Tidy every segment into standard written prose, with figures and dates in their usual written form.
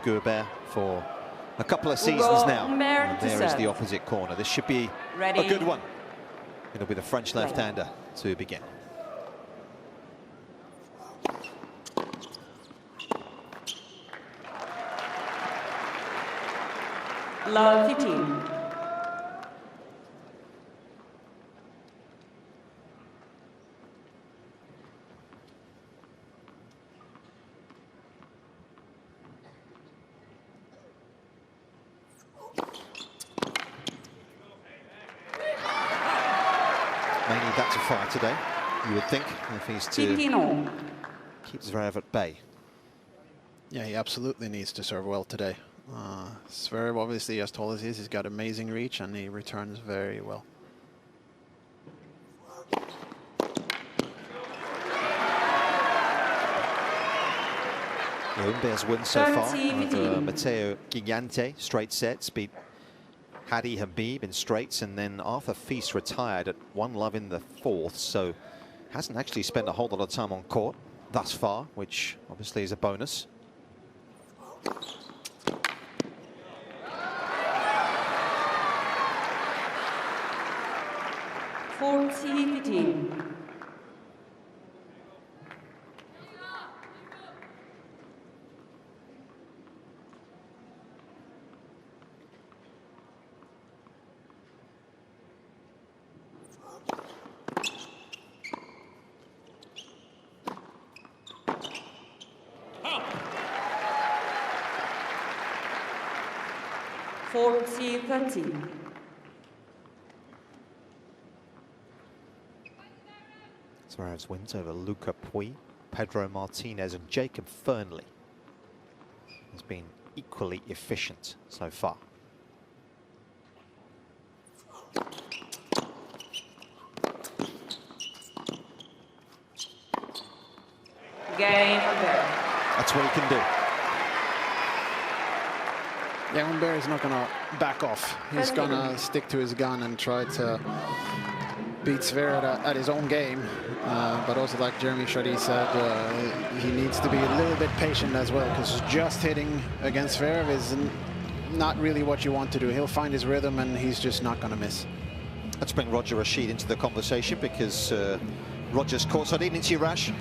Humbert for a couple of seasons now. And there is serve. the opposite corner. This should be Ready. a good one. It'll be the French left-hander to begin. Love 15. May need that to fire today, you would think, if he's to keep Zverev at bay. Yeah, he absolutely needs to serve well today. Zverev, obviously, as tall as he is, he's got amazing reach and he returns very well. Humbert's win so far over Matteo Gigante, straight sets, beat Hadi Habib in straights, and then Arthur Feast retired at 1-love in the fourth, so hasn't actually spent a whole lot of time on court thus far, which obviously is a bonus. Zverev's wins over Luca Pouille, Pedro Martinez and Jacob Fernley has been equally efficient so far. Game. That's what he can do. Yeah, Humbert is not going to back off. He's going to stick to his gun and try to beat Zverev at his own game. But also, like Jeremy Chardy said, he needs to be a little bit patient as well, because just hitting against Zverev is not really what you want to do. He'll find his rhythm and he's just not going to miss. Let's bring Roger Rashid into the conversation, because Roger's courtside. Evening to you, Rash.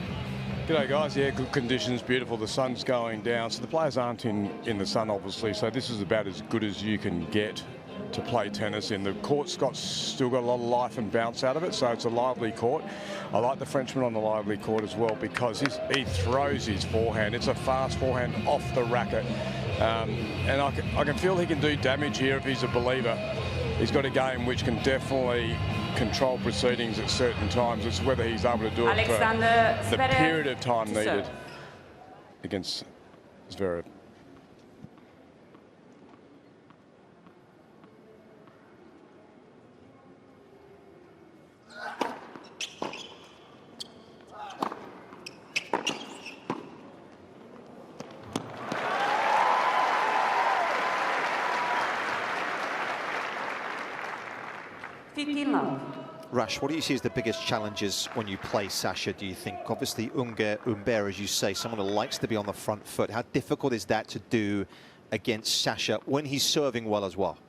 G'day guys, yeah, good conditions, beautiful, the sun's going down, so the players aren't in the sun obviously, so this is about as good as you can get to play tennis in. The court's still got a lot of life and bounce out of it, so it's a lively court. I like the Frenchman on the lively court as well, because he throws his forehand. It's a fast forehand off the racket, and I can feel he can do damage here if he's a believer. He's got a game which can definitely control proceedings at certain times. It's whether he's able to do it Alexander for the Zverev period of time needed serve. against Zverev. Rash, what do you see as the biggest challenges when you play Sasha, do you think? Obviously, Humbert, as you say, someone who likes to be on the front foot. How difficult is that to do against Sasha when he's serving well as well?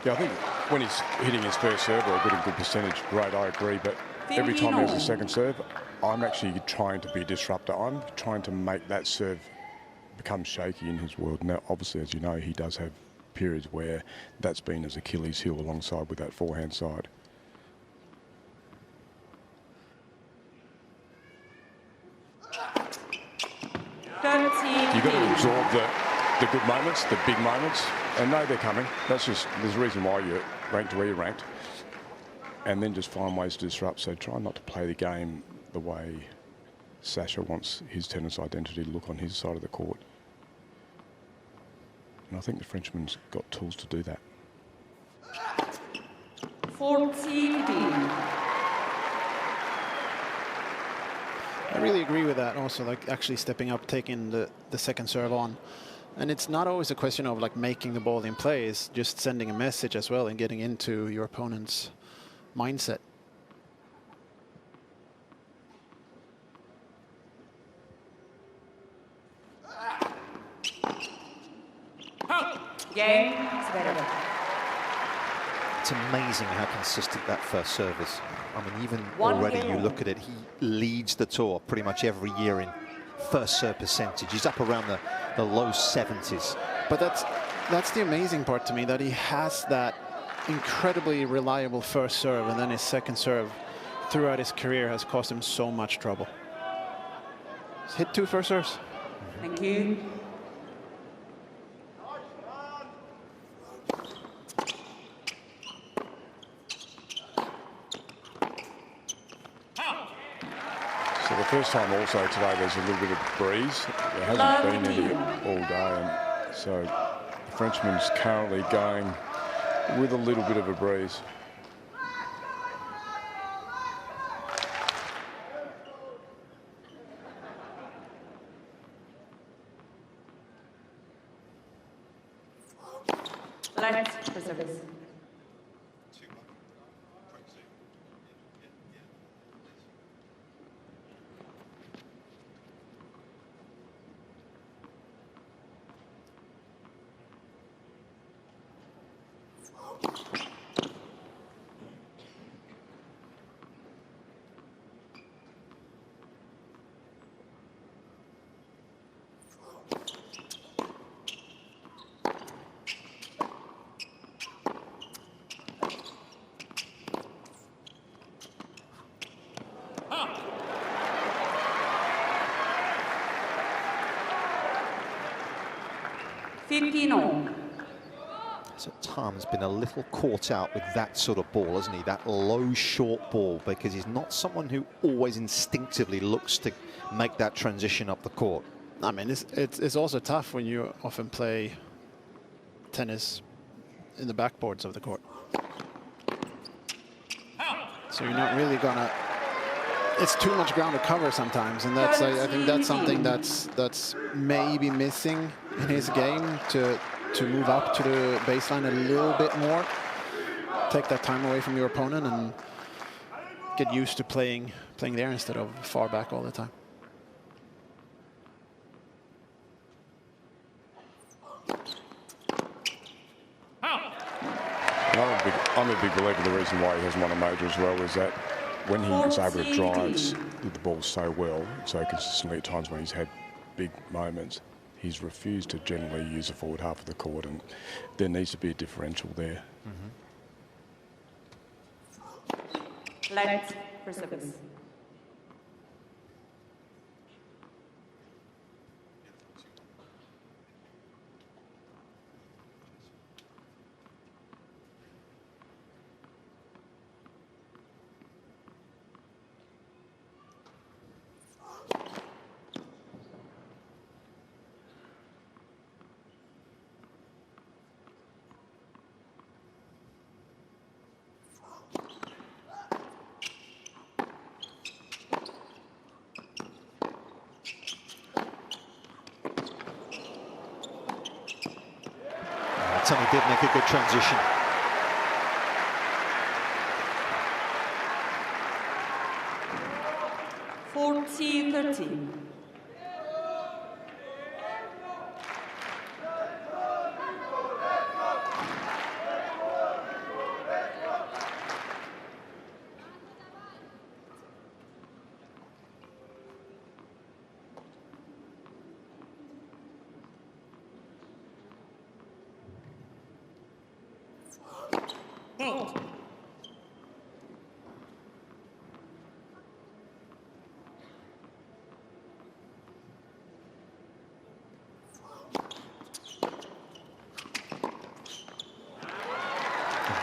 Yeah, I think when he's hitting his first serve or getting a good percentage, great, I agree. But every time there's a second serve, I'm actually trying to be a disruptor. I'm trying to make that serve become shaky in his world. Now, obviously, as you know, he does have periods where that's been his Achilles heel alongside with that forehand side. You've got to absorb the good moments, the big moments, and know they're coming. There's a reason why you're ranked where you're ranked. And then just find ways to disrupt. So try not to play the game the way Sasha wants his tennis identity to look on his side of the court. And I think the Frenchman's got tools to do that. 40. I really agree with that also, like actually stepping up, taking the second serve on. And it's not always a question of like making the ball in play, it's just sending a message as well and getting into your opponent's mindset. Game, Zverev. It's amazing how consistent that first serve is. I mean, even One already you game. look at it, he leads the tour pretty much every year in first serve percentage. He's up around the low 70s. But that's the amazing part to me, that he has that incredibly reliable first serve, and then his second serve throughout his career has caused him so much trouble. He's hit 2 first serves. Thank you. So the first time also today there's a little bit of breeze. There hasn't Love been any team. all day, and so the Frenchman's currently going with a little bit of a breeze. Left for service. So Tom's been a little caught out with that sort of ball, hasn't he? That low, short ball, because he's not someone who always instinctively looks to make that transition up the court. I mean, it's also tough when you often play tennis in the backboards of the court. So you're not really gonna. It's too much ground to cover sometimes, and that's I think that's something that's maybe missing in his game, to move up to the baseline a little bit more, take that time away from your opponent, and get used to playing there instead of far back all the time. I'm a big believer the reason why he hasn't won a major as well is that when he was able to drive the ball so well, so consistently at times when he's had big moments, he's refused to generally use the forward half of the court, and there needs to be a differential there. Left for service. Tommy did make a good transition. (40-13).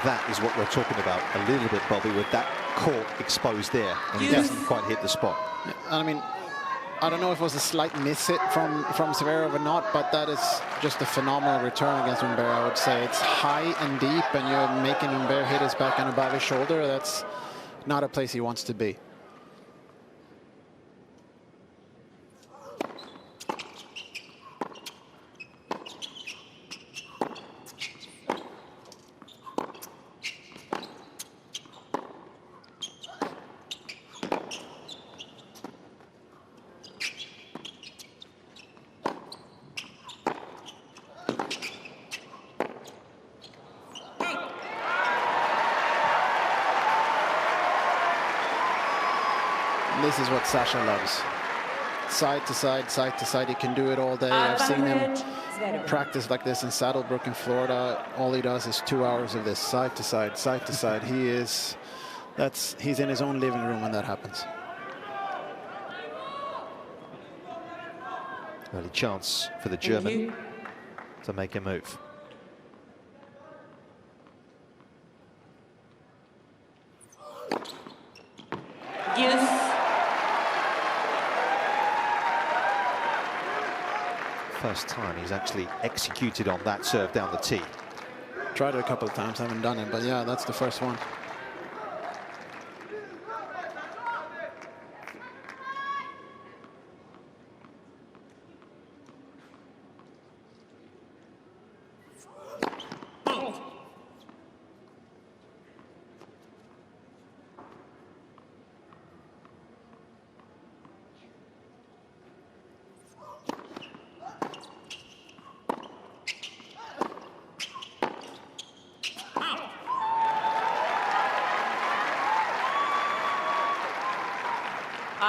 That is what we're talking about a little bit, Bobby, with that court exposed there, and he doesn't quite hit the spot. Yeah, I mean, I don't know if it was a slight miss hit from Zverev or not, but that is just a phenomenal return against Humbert, I would say. It's high and deep, and you're making Humbert hit his backhand above his shoulder. That's not a place he wants to be. And this is what Sasha loves. Side to side, side to side. He can do it all day. I've seen him practice like this in Saddlebrook in Florida. All he does is 2 hours of this, side to side, side to side. He's in his own living room when that happens. Early chance for the German to make a move. First time he's actually executed on that serve down the tee. Tried it a couple of times, haven't done it, but yeah, that's the first one.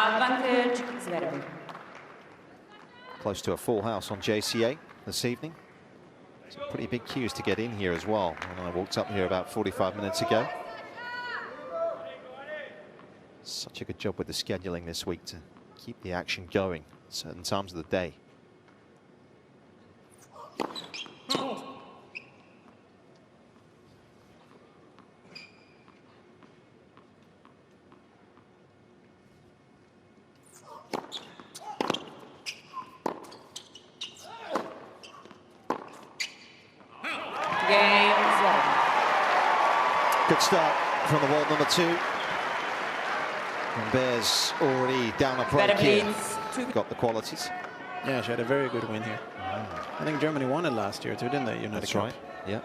Advantage Zverev. Close to a full house on JCA this evening. Some pretty big queues to get in here as well. And I walked up here about 45 minutes ago. Such a good job with the scheduling this week to keep the action going at certain times of the day. Good start from the wall number 2. And Bear's already down a break here. Got the qualities. Yeah, she had a very good win here. I think Germany won it last year too, didn't they? United That's Cup. right. Yeah.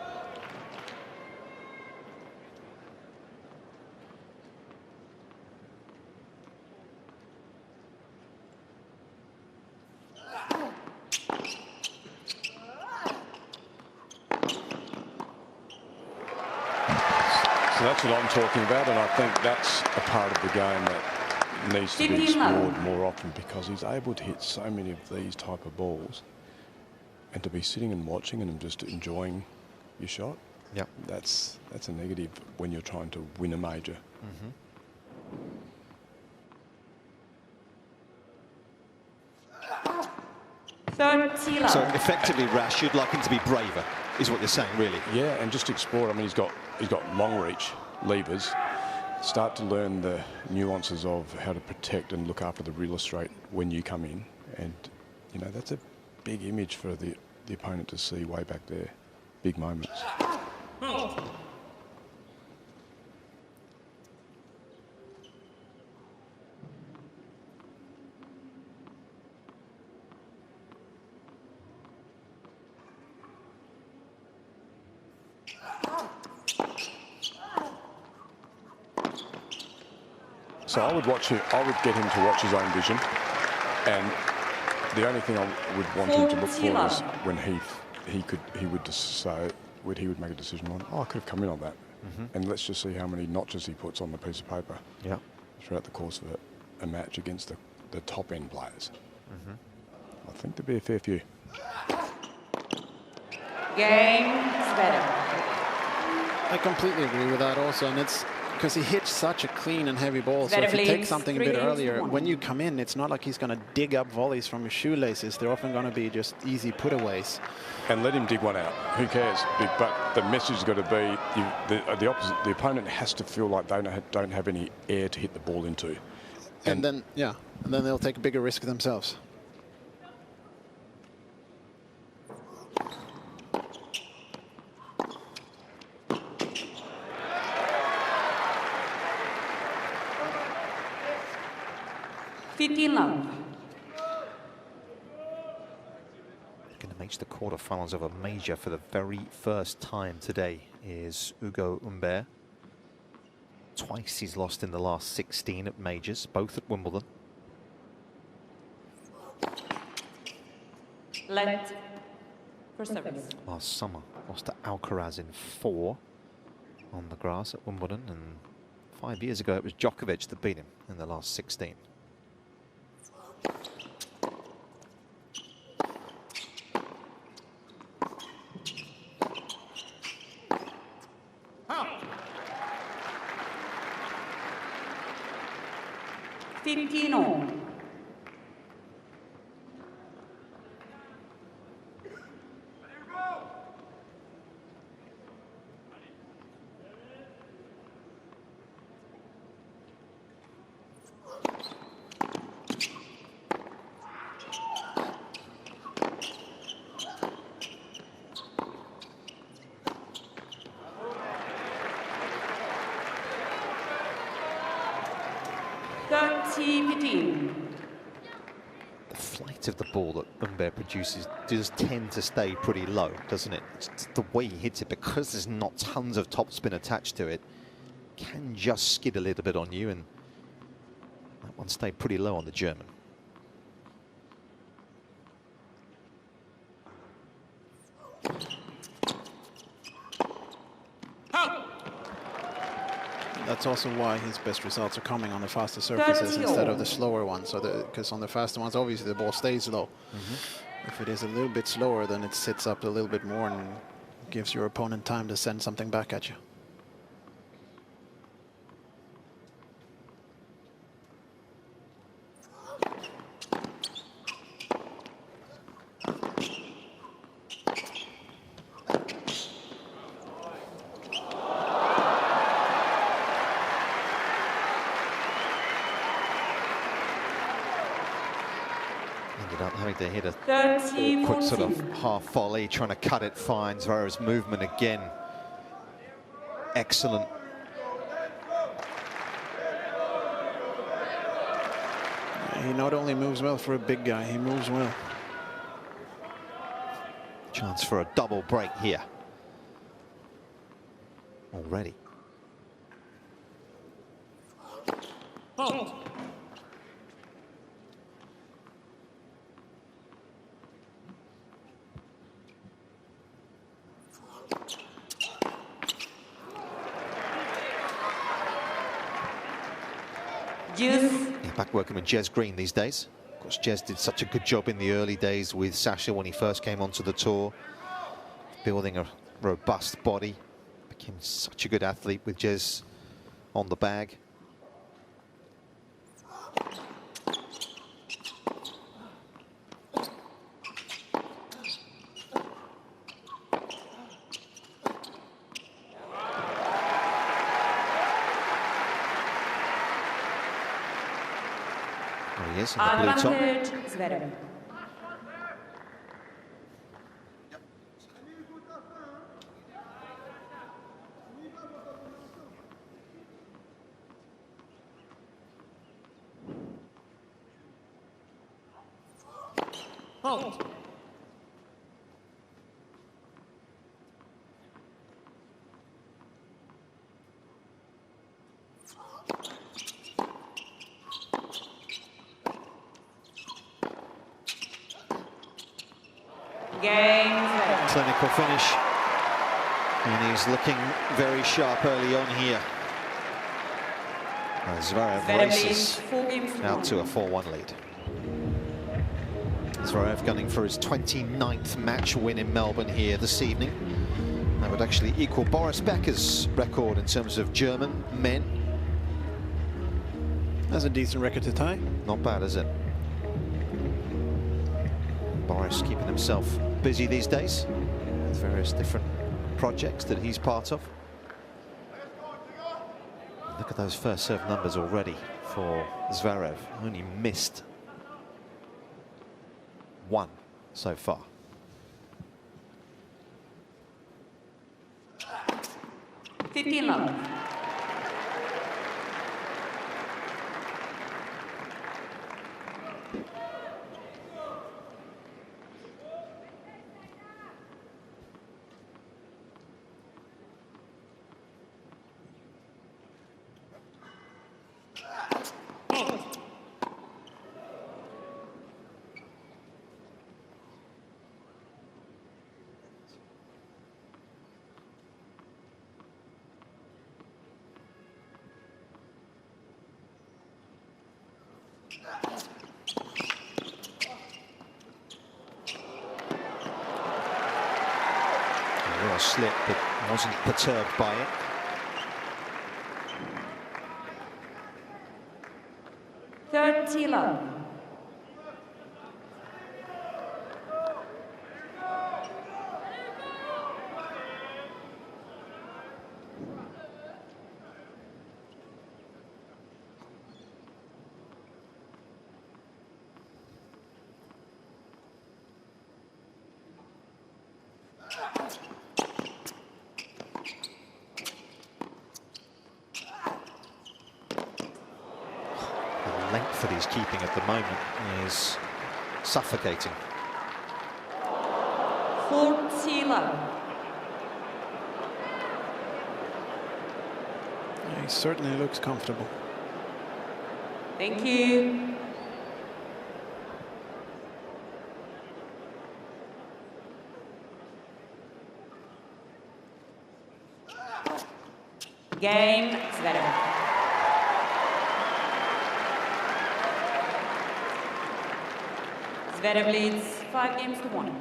So that's what I'm talking about, and I think that's a part of the game that needs to be explored more often, because he's able to hit so many of these type of balls, and to be sitting and watching and just enjoying your shot. Yeah, that's a negative when you're trying to win a major. So effectively, Rash, you'd like him to be braver, is what you're saying, really. Yeah, and just explore. I mean, he's got long reach levers. Start to learn the nuances of how to protect and look after the real estate when you come in, and you know that's a big image for the opponent to see way back there. Big moments. So I would watch him. I would get him to watch his own vision, and the only thing I would want him to look for is when he would decide, he would make a decision on, oh, I could have come in on that, and let's just see how many notches he puts on the piece of paper. Yeah. Throughout the course of a match against the top end players. I think there'd be a fair few. Game Zverev. I completely agree with that also, and it's because he hits such a clean and heavy ball. So if you take something a bit earlier, when you come in, it's not like he's going to dig up volleys from his shoelaces. They're often going to be just easy putaways. And let him dig one out. Who cares? But the message has got to be the opposite. The opponent has to feel like they don't have any air to hit the ball into. And then they'll take a bigger risk themselves. Love. Going to make the quarterfinals of a major for the very first time today is Ugo Humbert. Twice he's lost in the last 16 at majors, both at Wimbledon. Let for service. Last summer, lost to Alcaraz in 4 on the grass at Wimbledon, and 5 years ago it was Djokovic that beat him in the last 16. 15-all. The flight of the ball that Humbert produces does tend to stay pretty low, doesn't it? It's the way he hits it, because there's not tons of topspin attached to it, can just skid a little bit on you, and that one stayed pretty low on the German. That's also why his best results are coming on the faster surfaces instead of the slower ones. So, because on the faster ones, obviously the ball stays low. If it is a little bit slower, then it sits up a little bit more and gives your opponent time to send something back at you. Having to hit a quick sort of half volley, trying to cut it fine. Zverev's movement again, excellent. He not only moves well for a big guy, he moves well. Chance for a double break here already. Oh. Back working with Jez Green these days. Of course, Jez did such a good job in the early days with Sasha when he first came onto the tour, building a robust body. Became such a good athlete with Jez on the bag. He is in the blue top. Zverev. Hold. Clinical finish, and he's looking very sharp early on here. Zverev races out to a 4-1 lead. Zverev gunning for his 29th match win in Melbourne here this evening. That would actually equal Boris Becker's record in terms of German men. That's a decent record to tie. Not bad, is it? Boris keeping himself busy these days with various different projects that he's part of. Look at those first serve numbers already for Zverev. Only missed one so far. $15. A slip, but wasn't perturbed by it. 30 love. Length that he's keeping at the moment is suffocating. 40 love. Yeah, he certainly looks comfortable. Thank you. Game, Zverev. Zverev leads 5-1.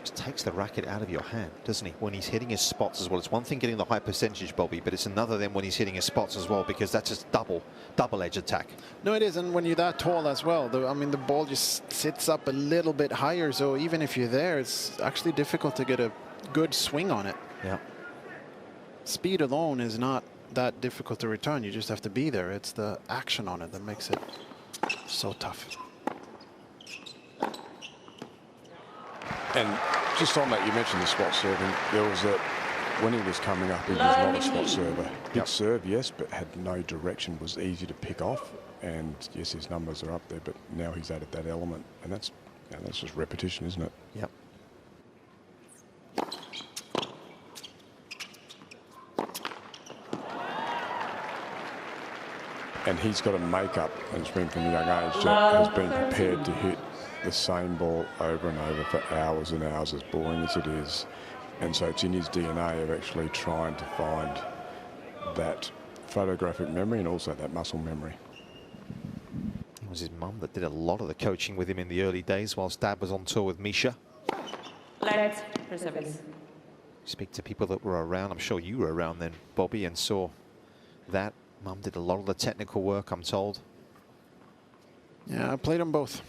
Just takes the racket out of your hand, doesn't he, when he's hitting his spots as well. It's one thing getting the high percentage, Bobby, but it's another then when he's hitting his spots as well, because that's just double-edged attack. No, it is, and when you're that tall as well, I mean, the ball just sits up a little bit higher, so even if you're there, it's actually difficult to get a good swing on it. Yeah. Speed alone is not that difficult to return. You just have to be there. It's the action on it that makes it so tough. And just on that, you mentioned the spot serving. There was when he was coming up, he was not a spot server. Good serve, yes, but had no direction, was easy to pick off. And yes, his numbers are up there, but now he's added that element. And that's just repetition, isn't it? Yep. And he's got a make-up, and it's been from a young age, has been prepared to hit the same ball over and over for hours and hours, as boring as it is. And so it's in his DNA of actually trying to find that photographic memory and also that muscle memory. It was his mum that did a lot of the coaching with him in the early days whilst Dad was on tour with Misha. Let for service. Speak to people that were around. I'm sure you were around then, Bobby, and saw that. Mum did a lot of the technical work, I'm told. Yeah, I played them both.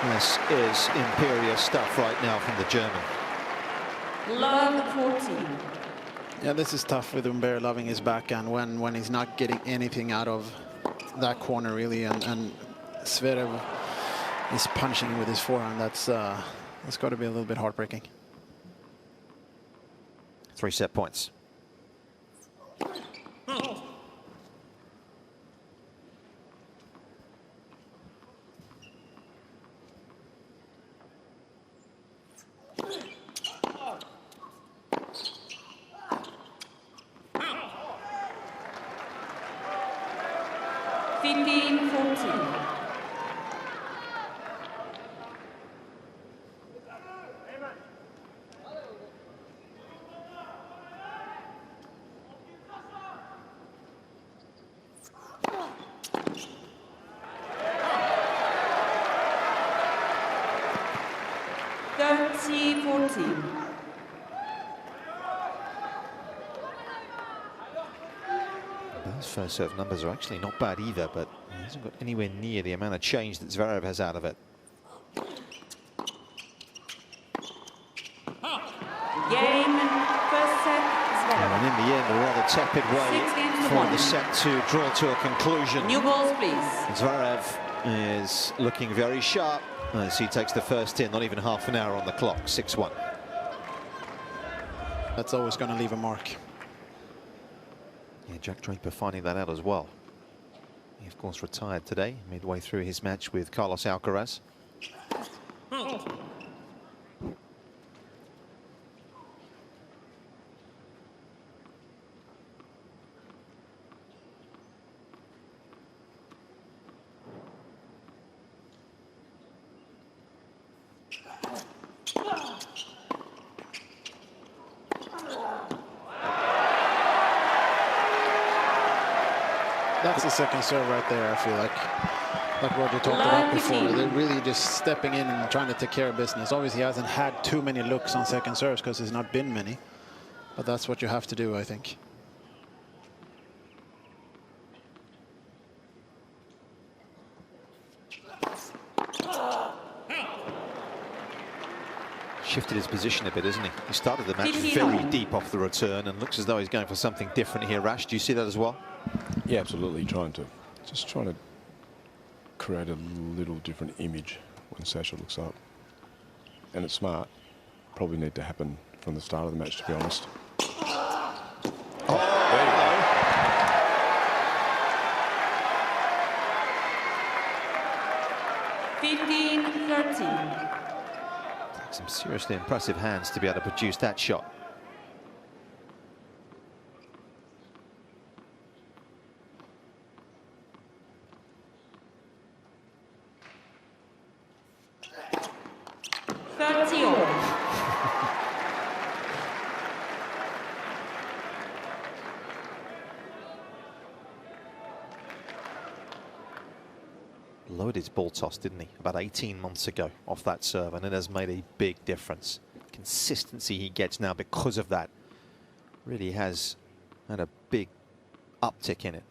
This is imperious stuff right now from the German. Love 14. Yeah, this is tough with Humbert loving his backhand when he's not getting anything out of that corner really, and Zverev is punching with his forehand. That's got to be a little bit heartbreaking. 3 set points. Those first serve numbers are actually not bad either, but he hasn't got anywhere near the amount of change that Zverev has out of it. Game, first set, Zverev. And in the end, a rather tepid way for the set to draw to a conclusion. New balls, please. Zverev is looking very sharp as he takes the first in, not even half an hour on the clock, 6-1. That's always going to leave a mark. Yeah, Jack Draper finding that out as well. He, of course, retired today, midway through his match with Carlos Alcaraz. That's the second serve right there, I feel like Roger talked about before. They're really just stepping in and trying to take care of business. Obviously, he hasn't had too many looks on second serves because there's not been many. But that's what you have to do, I think. Shifted his position a bit, isn't he? He started the match very deep off the return and looks as though he's going for something different here. Rash, do you see that as well? Yeah, absolutely. Trying to create a little different image when Sasha looks up. And it's smart. Probably need to happen from the start of the match, to be honest. Oh, there you go. 15-13. Some seriously impressive hands to be able to produce that shot. Lowered his ball toss, didn't he, about 18 months ago off that serve, and it has made a big difference. Consistency he gets now because of that really has had a big uptick in it.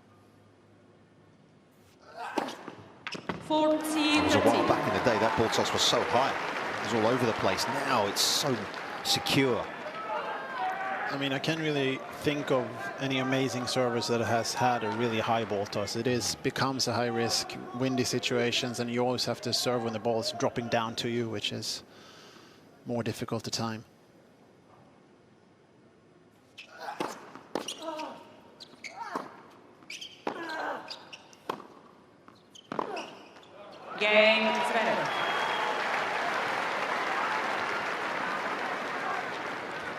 14. It was a while back in the day that ball toss was so high, it was all over the place. Now it's so secure. I mean, I can't really think of any amazing service that has had a really high ball toss. It becomes a high risk, windy situations, and you always have to serve when the ball is dropping down to you, which is more difficult to time. Cain, Zverev.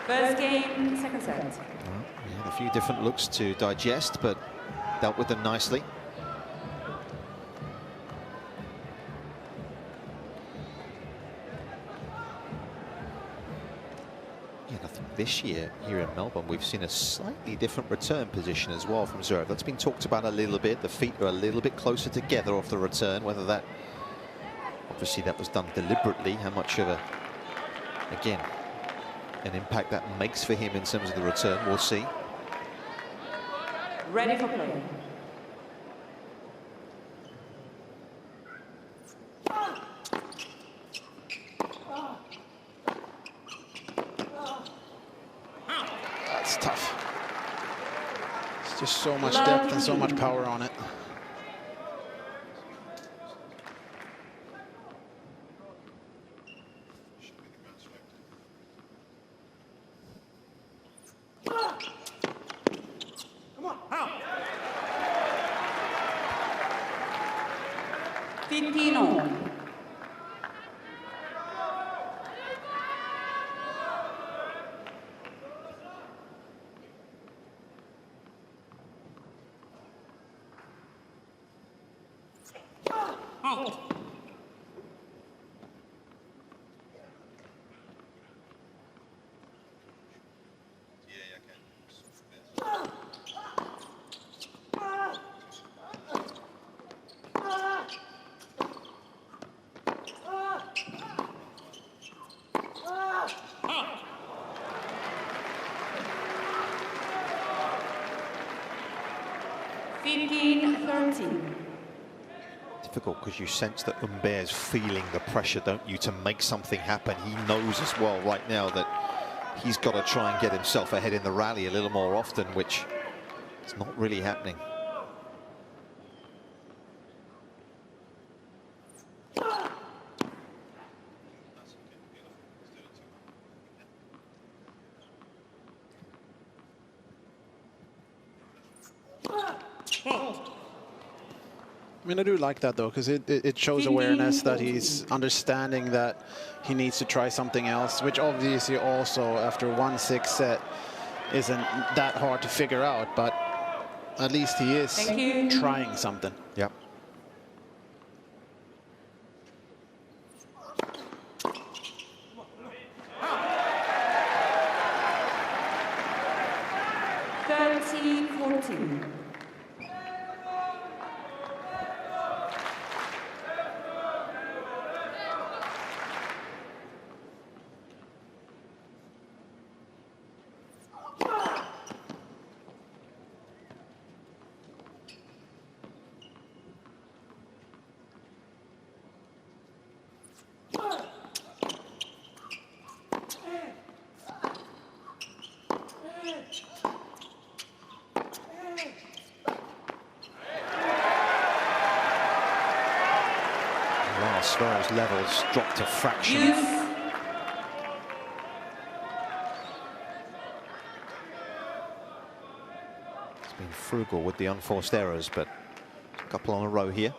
First game, second set. Well, he had a few different looks to digest, but dealt with them nicely. Yeah, I think this year here in Melbourne we've seen a slightly different return position as well from Zverev. That's been talked about a little bit. The feet are a little bit closer together off the return. Whether that, obviously that was done deliberately, how much of a, again, an impact that makes for him in terms of the return, we'll see. Ready for play. That's tough. It's just so much depth and so much power on it. Difficult because you sense that Humbert is feeling the pressure, don't you, to make something happen. He knows as well right now that he's got to try and get himself ahead in the rally a little more often, which is not really happening. I mean, I do like that, though, because it shows awareness that he's understanding that he needs to try something else, which obviously also, after 1-6 set, isn't that hard to figure out, but at least he is trying something. Yep. Well, Zverev's levels dropped a fraction. Use. He's been frugal with the unforced errors, but a couple on a row here.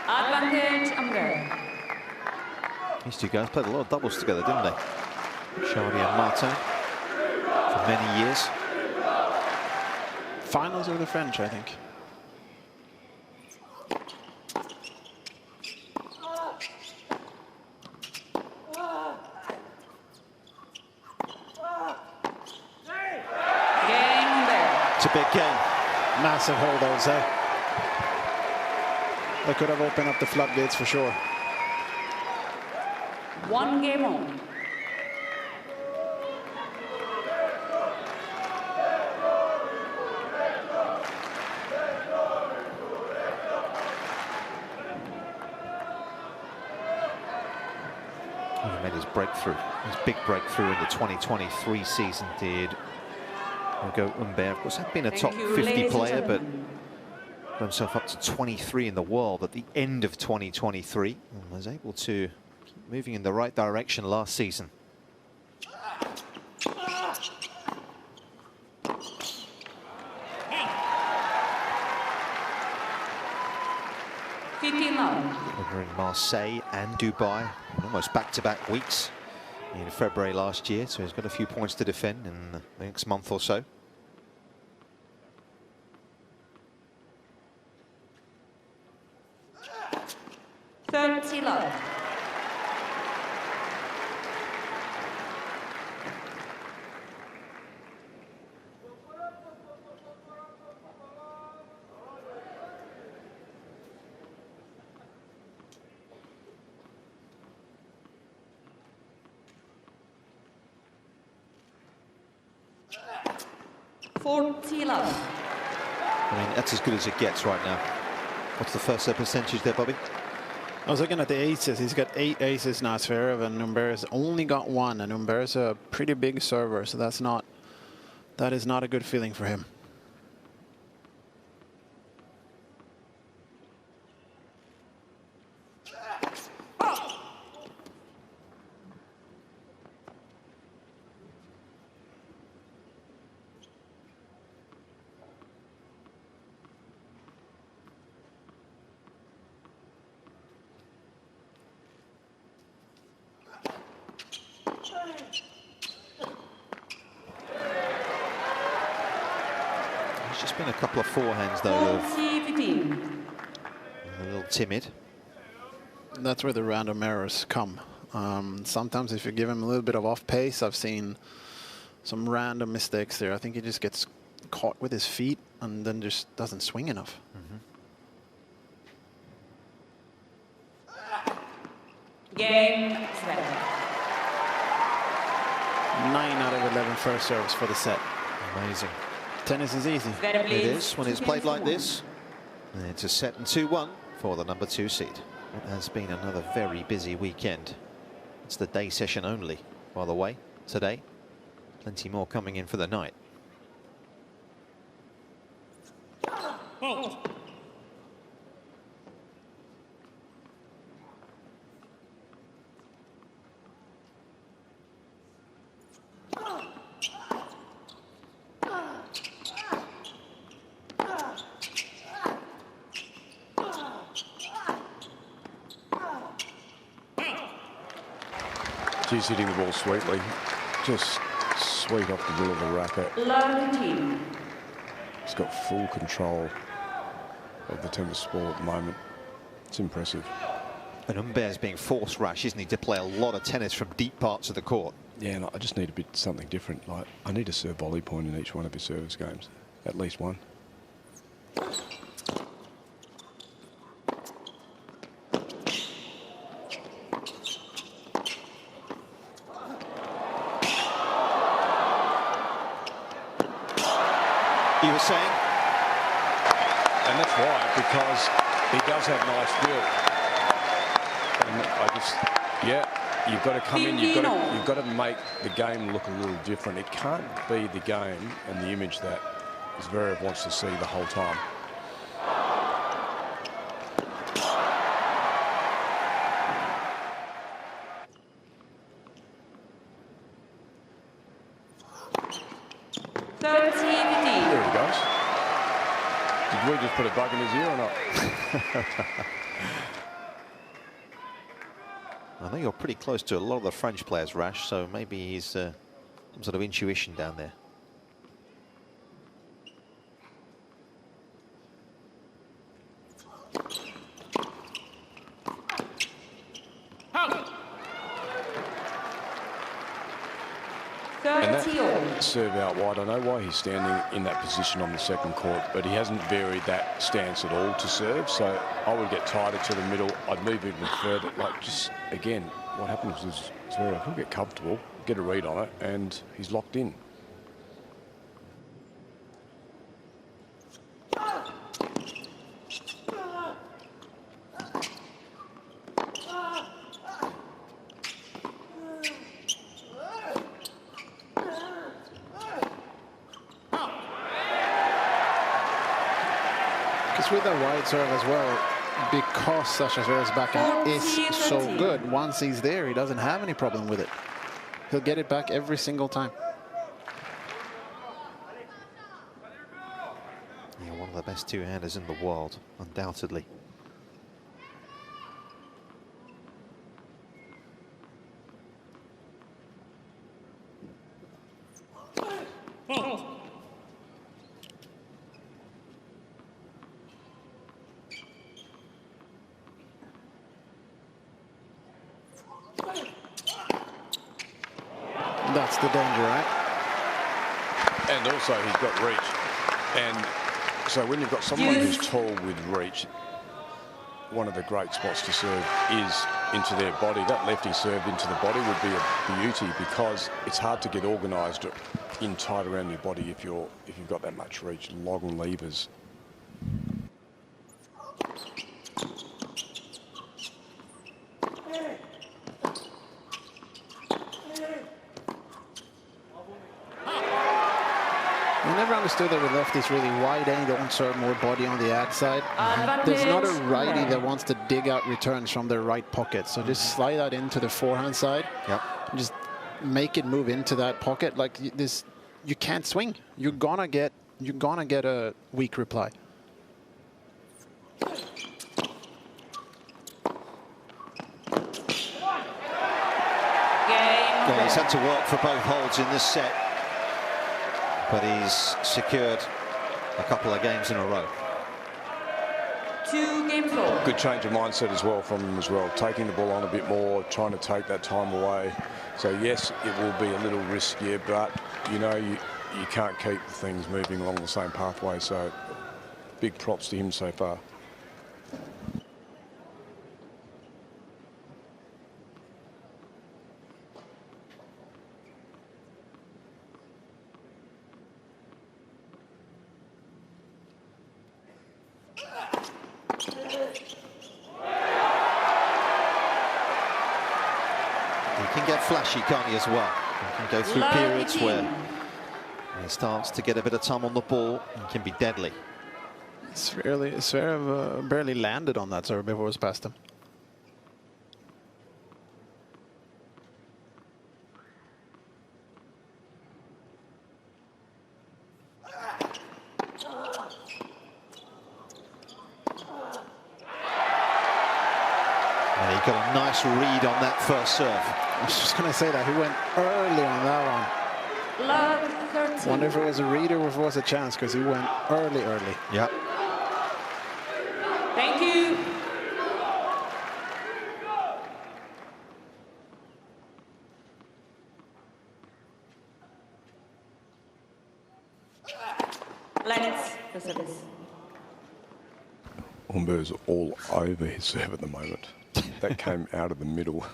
Advantage, Umbert. These two guys played a lot of doubles together, didn't they? Chardy and Martin for many years. Finals of the French, I think. It's a big game. Massive holdouts, eh? They could have opened up the floodgates for sure. 1 game on. He made his breakthrough, his big breakthrough in the 2023 season, did Ugo Humbert. Of course, had been a top 50 player, but got himself up to 23 in the world at the end of 2023 and was able to keep moving in the right direction last season. Over in Marseille and Dubai, almost back-to-back weeks in February last year, so he's got a few points to defend in the next month or so. Love. I mean, that's as good as it gets right now. What's the first set percentage there, Bobby? I was looking at the aces. He's got 8 aces now, Zverev, and Humbert's only got 1. And Humbert's a pretty big server, so that is not a good feeling for him. Just been a couple of forehands though, a little timid. That's where the random errors come. Sometimes if you give him a little bit of off pace, I've seen some random mistakes there. I think he just gets caught with his feet and then just doesn't swing enough. Game 7. 9 out of 11 first serves for the set. Amazing. Tennis is easy. It is when it's played like this. And it's a set and 2-1 for the number 2 seed. It has been another very busy weekend. It's the day session only, by the way, today. Plenty more coming in for the night. He's hitting the ball sweetly, just sweet off the middle of the racket. He's got full control of the tennis sport at the moment. It's impressive. And Humbert's being forced rash, isn't he, to play a lot of tennis from deep parts of the court. Yeah, and I just need a bit something different. Like, I need a serve volley point in each one of his service games, at least one. You were saying? And that's why, because he does have nice feel. And I just, yeah, you've got to come in, you've got to make the game look a little different. It can't be the game and the image that Zverev wants to see the whole time. There he goes. Did we just put a bug in his ear or not? I know you're pretty close to a lot of the French players, Rash, so maybe he's some sort of intuition down there. And that serve out wide, I know why he's standing in that position on the second court, but he hasn't varied that stance at all to serve. So I would get tighter to the middle. I'd move even further. Like, just again, what happens is Zverev will get comfortable, get a read on it, and he's locked in. With a wide serve as well, because Sasha Zverev's backhand is so good, once he's there, he doesn't have any problem with it. He'll get it back every single time. Yeah, one of the best two-handers in the world, undoubtedly. That's the danger, right? And also he's got reach. And so when you've got someone who's tall with reach, one of the great spots to serve is into their body. That lefty serve into the body would be a beauty, because it's hard to get organised in tight around your body if you've got that much reach. Long levers. I never understood that with lefties really why they don't serve more body on the outside. There's not a righty that wants to dig out returns from their right pocket, so just slide that into the forehand side. Yep. Just make it move into that pocket. Like this, you can't swing. You're gonna get a weak reply. Yeah, he's had to work for both holds in this set, but he's secured a couple of games in a row. 2 games all. Good change of mindset as well from him as well. Taking the ball on a bit more, trying to take that time away. So yes, it will be a little riskier, but you know, you can't keep things moving along the same pathway. So big props to him so far. Flashy, can't he, as well? He can go through periods where he starts to get a bit of time on the ball and can be deadly. Zverev barely landed on that serve before it was past him. And he got a nice read on that first serve. I was just going to say that. He went early on that one. Love 13. Wonder if it was a reader or if it was a chance, because he went early. Yeah. Thank you. Let's the service. Humbert's all over his serve at the moment. That came out of the middle.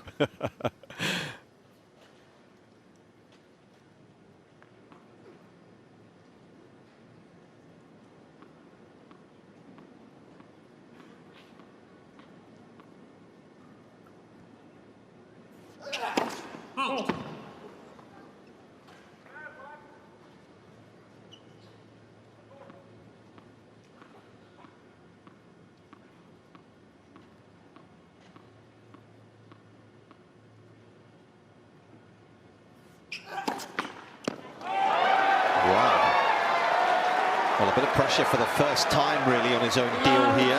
Well, a bit of pressure for the first time, really, on his own deal here.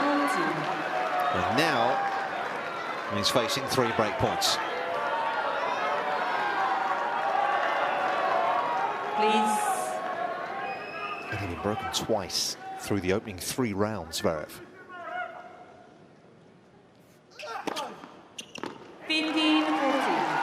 And now he's facing 3 break points. Please. And he's been broken twice through the opening 3 rounds, Zverev. 15-14.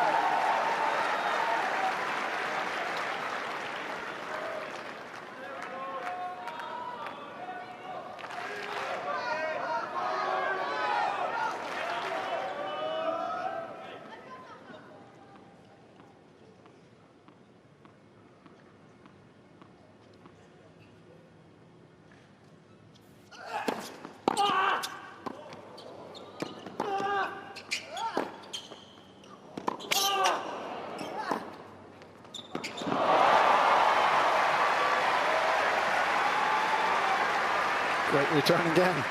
Great return again.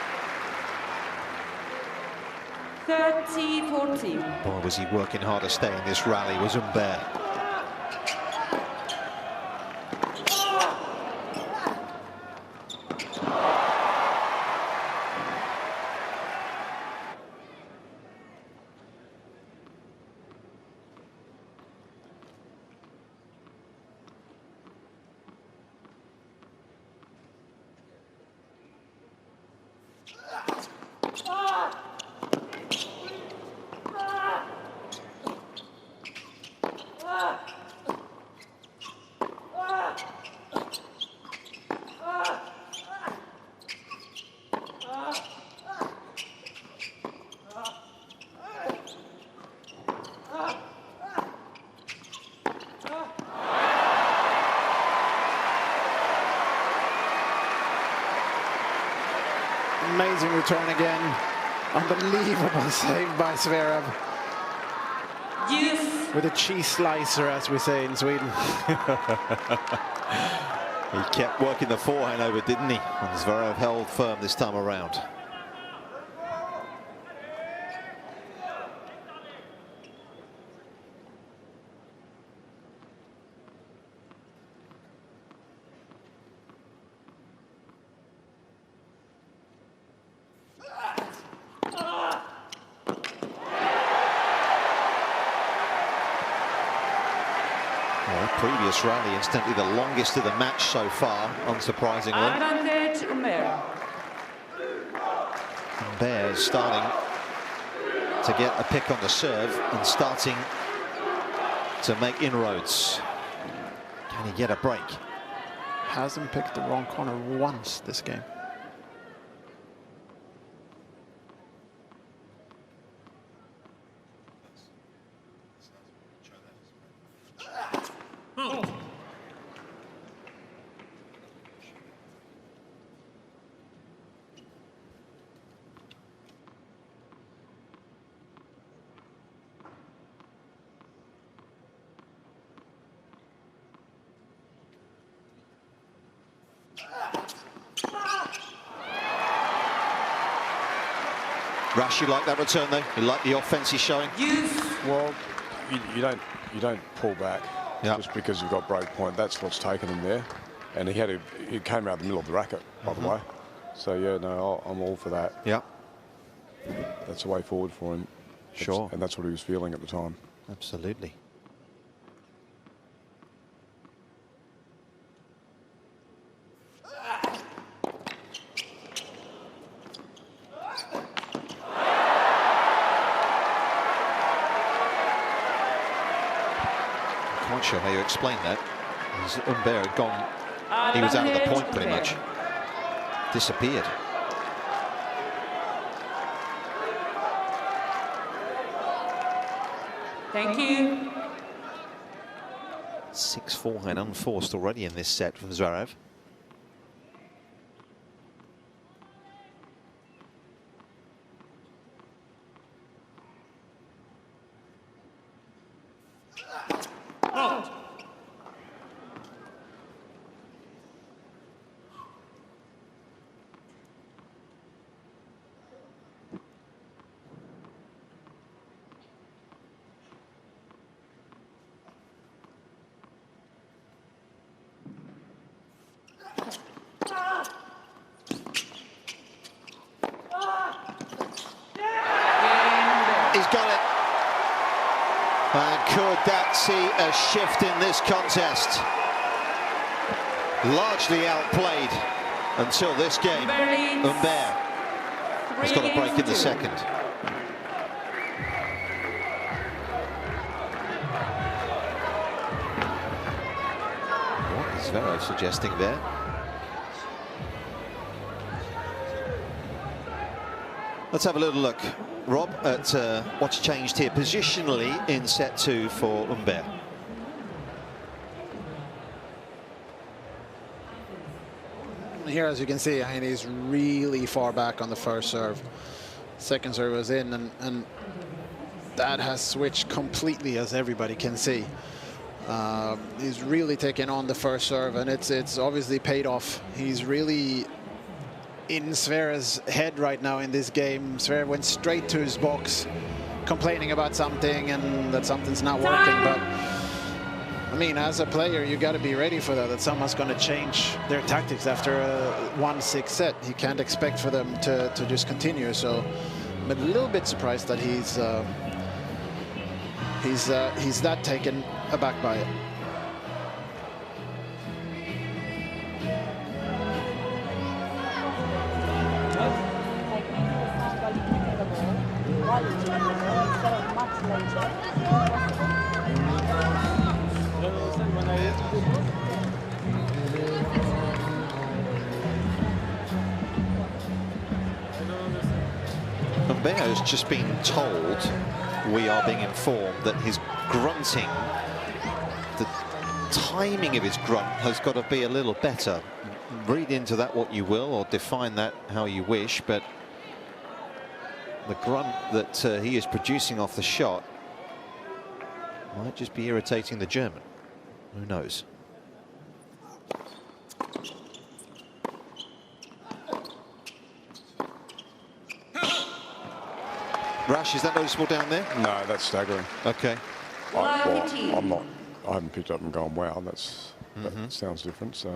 30-14. Boy, was he working hard to stay in this rally, was Humbert. Amazing return again. Unbelievable save by Zverev. Youth. With a cheese slicer, as we say in Sweden. He kept working the forehand over, didn't he? And Zverev held firm this time around. Previous rally, instantly the longest of the match so far, unsurprisingly. Advantage Humbert. Humbert starting to get a pick on the serve and starting to make inroads. Can he get a break? Hasn't picked the wrong corner once this game. Rash, you like that return though? You like the offense he's showing? Well, you don't pull back just because you've got break point. That's what's taken him there, and he came out the middle of the racket, by the way. So yeah, no, I'm all for that. Yeah, that's the way forward for him. Sure, and that's what he was feeling at the time. Absolutely. Not sure how you explain that. Humbert had gone, he was out of the point pretty much. Disappeared. Thank you. 6 forehand unforced already in this set from Zverev. Could that see a shift in this contest? Largely outplayed until this game. Humbert has got a break in the second. What is Zverev suggesting there? Let's have a little look, Rob, at what's changed here positionally in set 2 for Humbert. Here, as you can see, I mean, he's really far back on the first serve. Second serve was in, and that has switched completely, as everybody can see. He's really taken on the first serve, and it's obviously paid off. He's really in Zverev's head right now in this game. Zverev went straight to his box, complaining about something and that something's not working. But I mean, as a player, you got to be ready for that someone's going to change their tactics after a 1-6 set. You can't expect for them to just continue. So I'm a little bit surprised that he's that taken aback by it. Humbert has just been told, we are being informed, that his grunting, the timing of his grunt has got to be a little better. Read into that what you will, or define that how you wish, but the grunt that he is producing off the shot might just be irritating the German. Who knows? Rash, is that noticeable down there? No, that's staggering. Okay. I'm not. I haven't picked up and gone, wow, that sounds different. So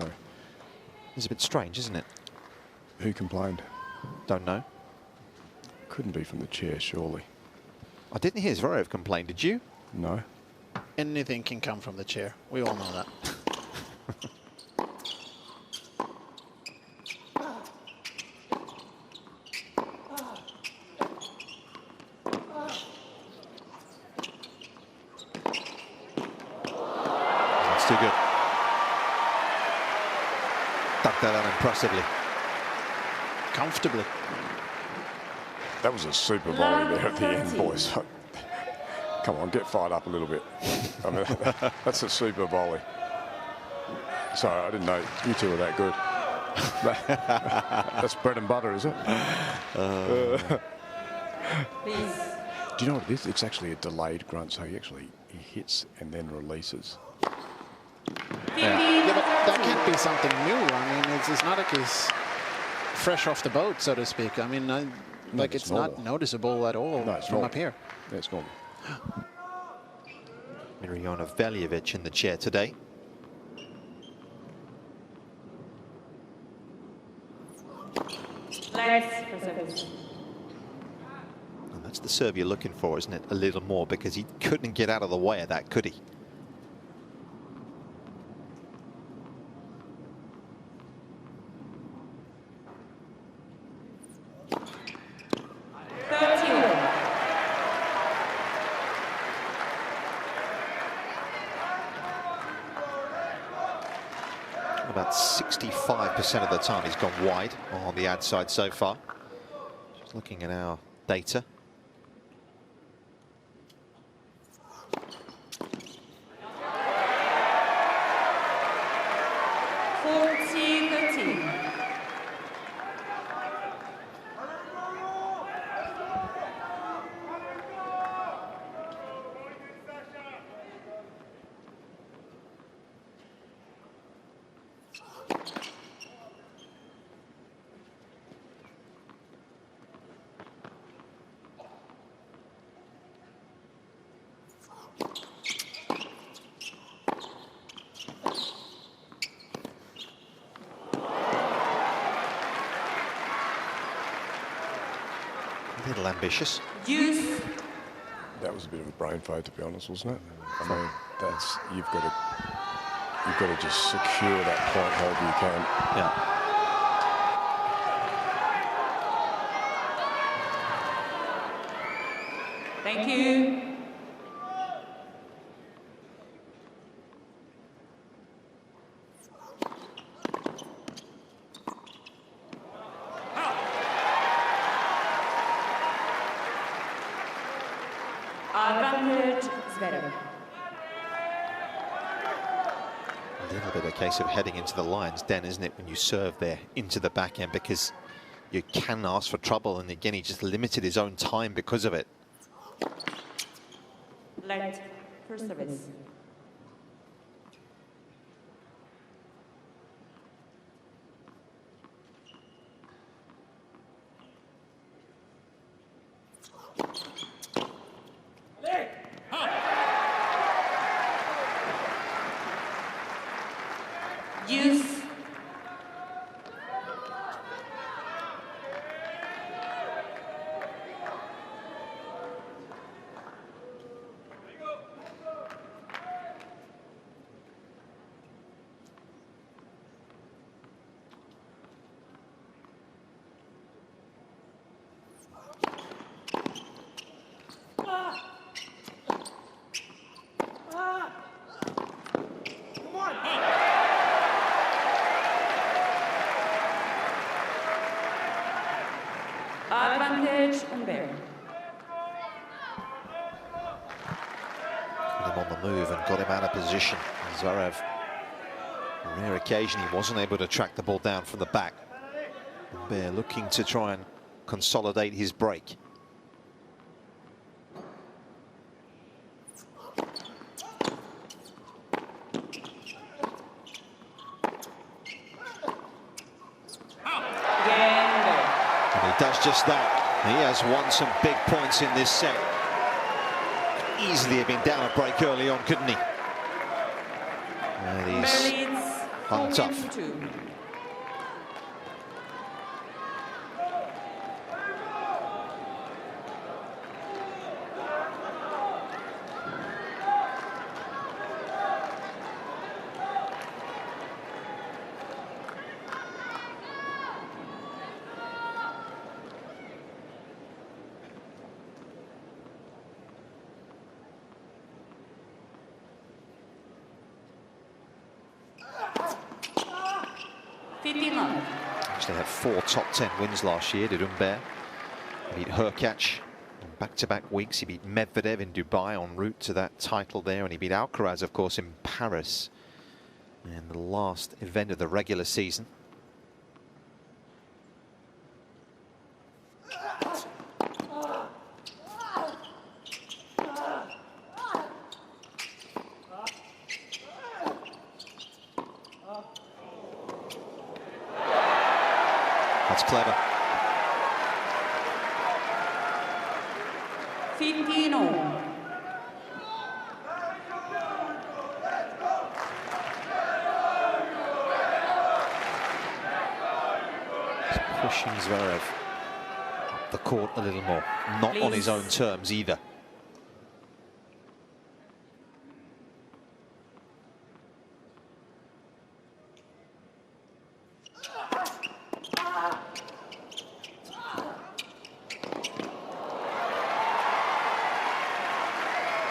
it's a bit strange, isn't it? Who complained? Don't know. Couldn't be from the chair, surely. I didn't hear Zverev complain, did you? No. Anything can come from the chair. We all know that. That's too good. Ducked that out impressively. Comfortably. That was a super volley there at the end, boys. Come on, get fired up a little bit. I mean, that's a super volley. Sorry, I didn't know you two were that good. That's bread and butter, is it? Please. Do you know what it is? It's actually a delayed grunt, so he hits and then releases. Yeah, but that can't be something new. I mean, it's not like he's fresh off the boat, so to speak. I mean, like it's not noticeable at all from up here. Yeah, it's normal. Mirjana Veljevic in the chair today. Let's And that's the serve you're looking for, isn't it? A little more, because he couldn't get out of the way of that, could he? About 65% of the time he's gone wide on the ad side so far. Just looking at our data. A little ambitious. Use. That was a bit of a brain fade, to be honest, wasn't it? I mean, that's you've got to just secure that point however you can. Yeah. Thank you. Advantage Zverev. A little bit a case of heading into the lion's den, isn't it, when you serve there into the backhand, because you can ask for trouble, and again he just limited his own time because of it. Light for service. Use. Advantage Humbert. Got him on the move and got him out of position. Zverev, on rare occasion, he wasn't able to track the ball down from the back. Humbert looking to try and consolidate his break. Does just that. He has won some big points in this set. Easily have been down a break early on, couldn't he? He's hung tough. Actually had 4 top 10 wins last year, did Humbert. He beat Hurkacz in back-to-back weeks. He beat Medvedev in Dubai en route to that title there, and he beat Alcaraz, of course, in Paris in the last event of the regular season. That's clever. 15-all. Pushing Zverev up the court a little more. Not on his own terms either.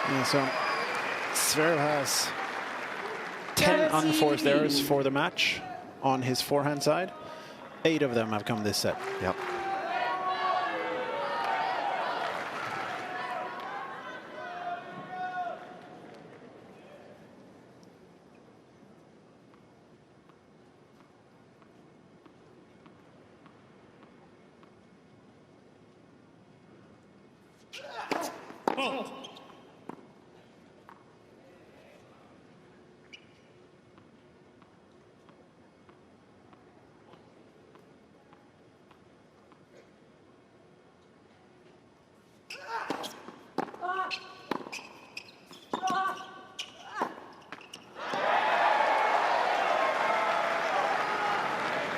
Yeah, so Zverev has 10 unforced errors for the match on his forehand side. 8 of them have come this set. Yep.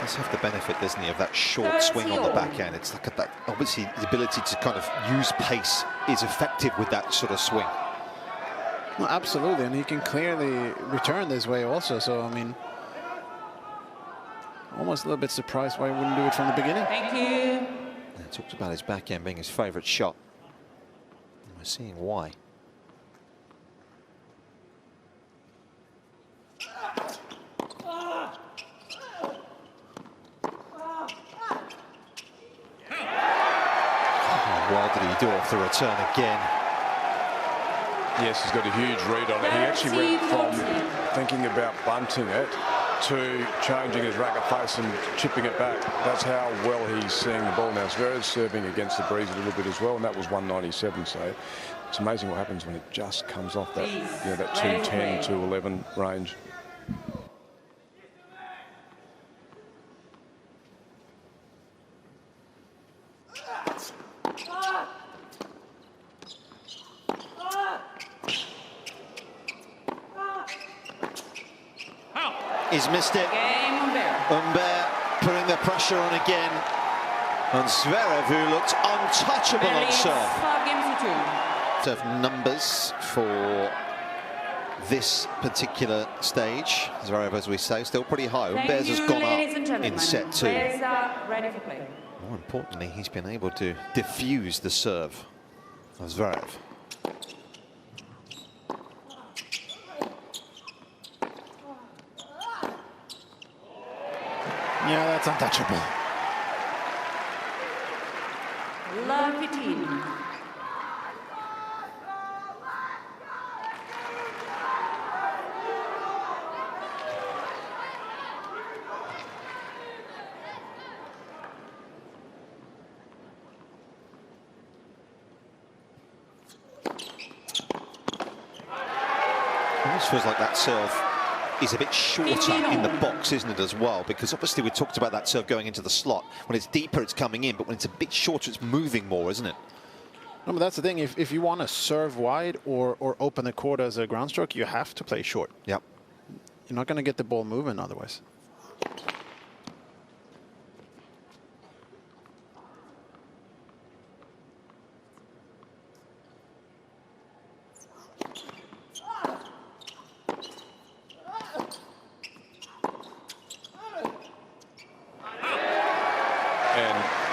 Does have the benefit, doesn't he, of that short swing on the backhand. It's like that, obviously, the ability to kind of use pace is effective with that sort of swing. Well, absolutely, and he can clearly return this way also. So, I mean, almost a little bit surprised why he wouldn't do it from the beginning. Thank you. He talked about his backhand being his favourite shot. And we're seeing why. Well did he do off the return again? Yes, he's got a huge read on it. He actually went from thinking about bunting it to changing his racket face and chipping it back. That's how well he's seeing the ball now. Zverev's serving against the breeze a little bit as well, and that was 197. So it's amazing what happens when it just comes off that, that 210, 211 range. He's missed it. Humbert putting the pressure on again. And Zverev, who looked untouchable on serve. Of numbers for this particular stage. Zverev, as we say, still pretty high. Humbert's has gone up in set 2. More importantly, he's been able to diffuse the serve of Zverev. Yeah, that's untouchable. Lucky team. Almost feels like that serve is a bit shorter in the box, isn't it, as well? Because obviously we talked about that serve going into the slot. When it's deeper, it's coming in, but when it's a bit shorter, it's moving more, isn't it? No, but that's the thing. If you want to serve wide or open the court as a ground stroke, you have to play short. Yep. You're not going to get the ball moving otherwise.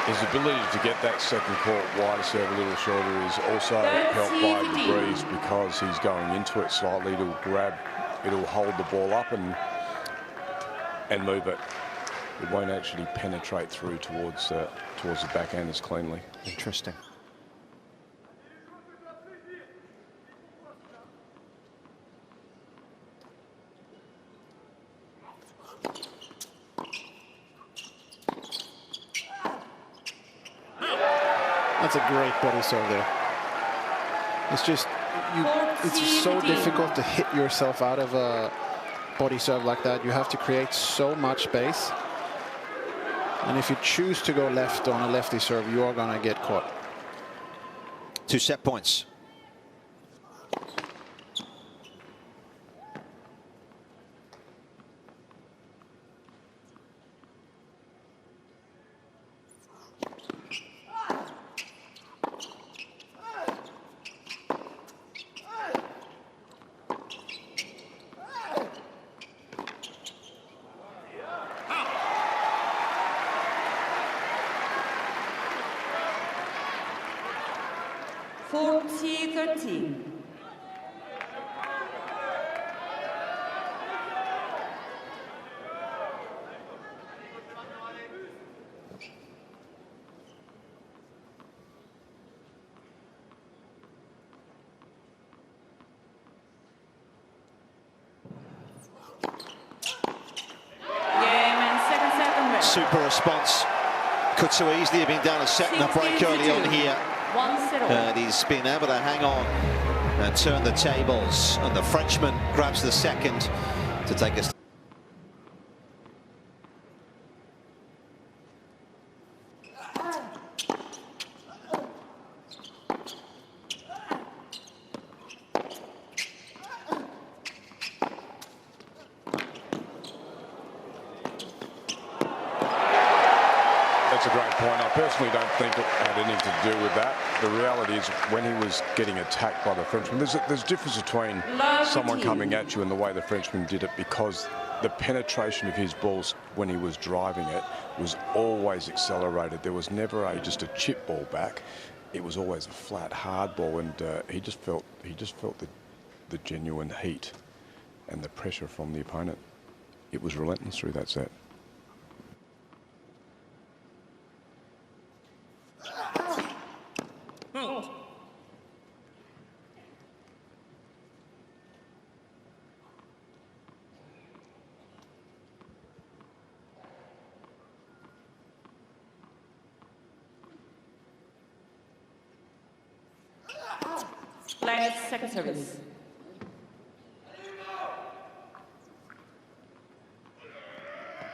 His ability to get that second court wider serve a little shorter is also helped by the breeze, because he's going into it slightly. It'll grab, it'll hold the ball up and move it. It won't actually penetrate through towards the backhand as cleanly. Interesting. That's a great body serve there. It's just, it's so difficult to hit yourself out of a body serve like that. You have to create so much space. And if you choose to go left on a lefty serve, you are going to get caught. 2 set points. Super response. Could so easily have been down a set and a break early on here. And he's been able to hang on and turn the tables. And the Frenchman grabs the second to take us. That's a great point. I personally don't think it had anything to do with that. The reality is when he was getting attacked by the Frenchman, there's a difference between someone coming at you and the way the Frenchman did it, because the penetration of his balls when he was driving it was always accelerated. There was never just a chip ball back. It was always a flat, hard ball, and he just felt the genuine heat and the pressure from the opponent. It was relentless through that set. Second service.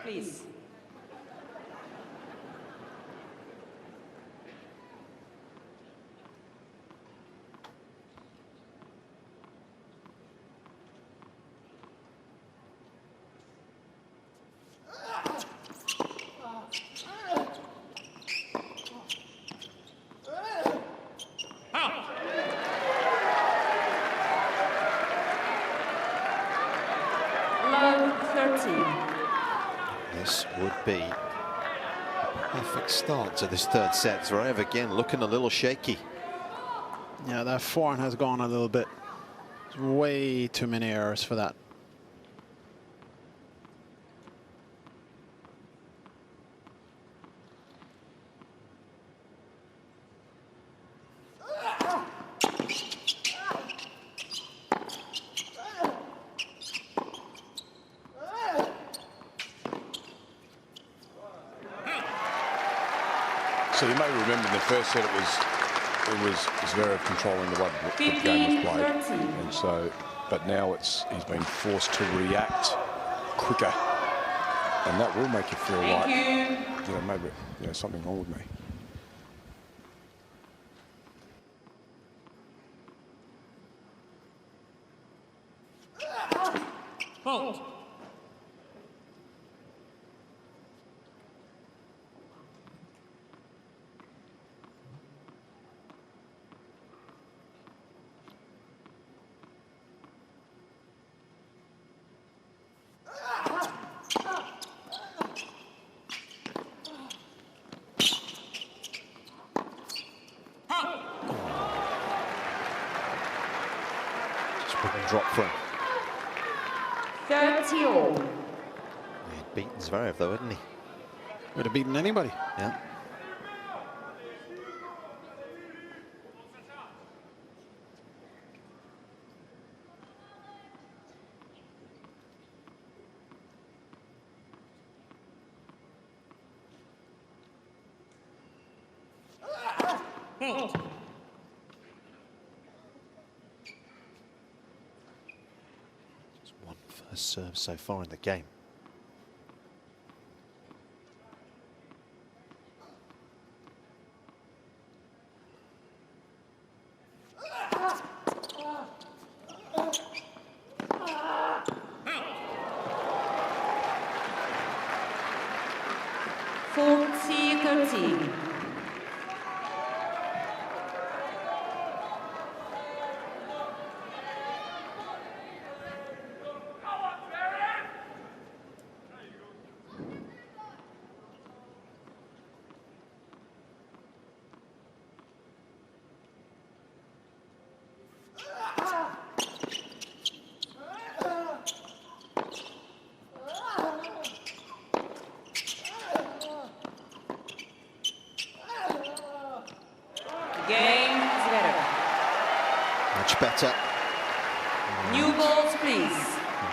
Please. This would be a perfect start to this third set. Zverev again looking a little shaky. Yeah, that forehand has gone a little bit. Way too many errors for that. So you may remember in the first set it was Zverev controlling the way the game was played, and so, but now he's been forced to react quicker, and that will make you feel like maybe something wrong with me. Fault. Drop from. 30 all. He'd beaten Zverev though, hadn't he? Would have beaten anybody. Yeah. First serve so far in the game. Better. New balls, please.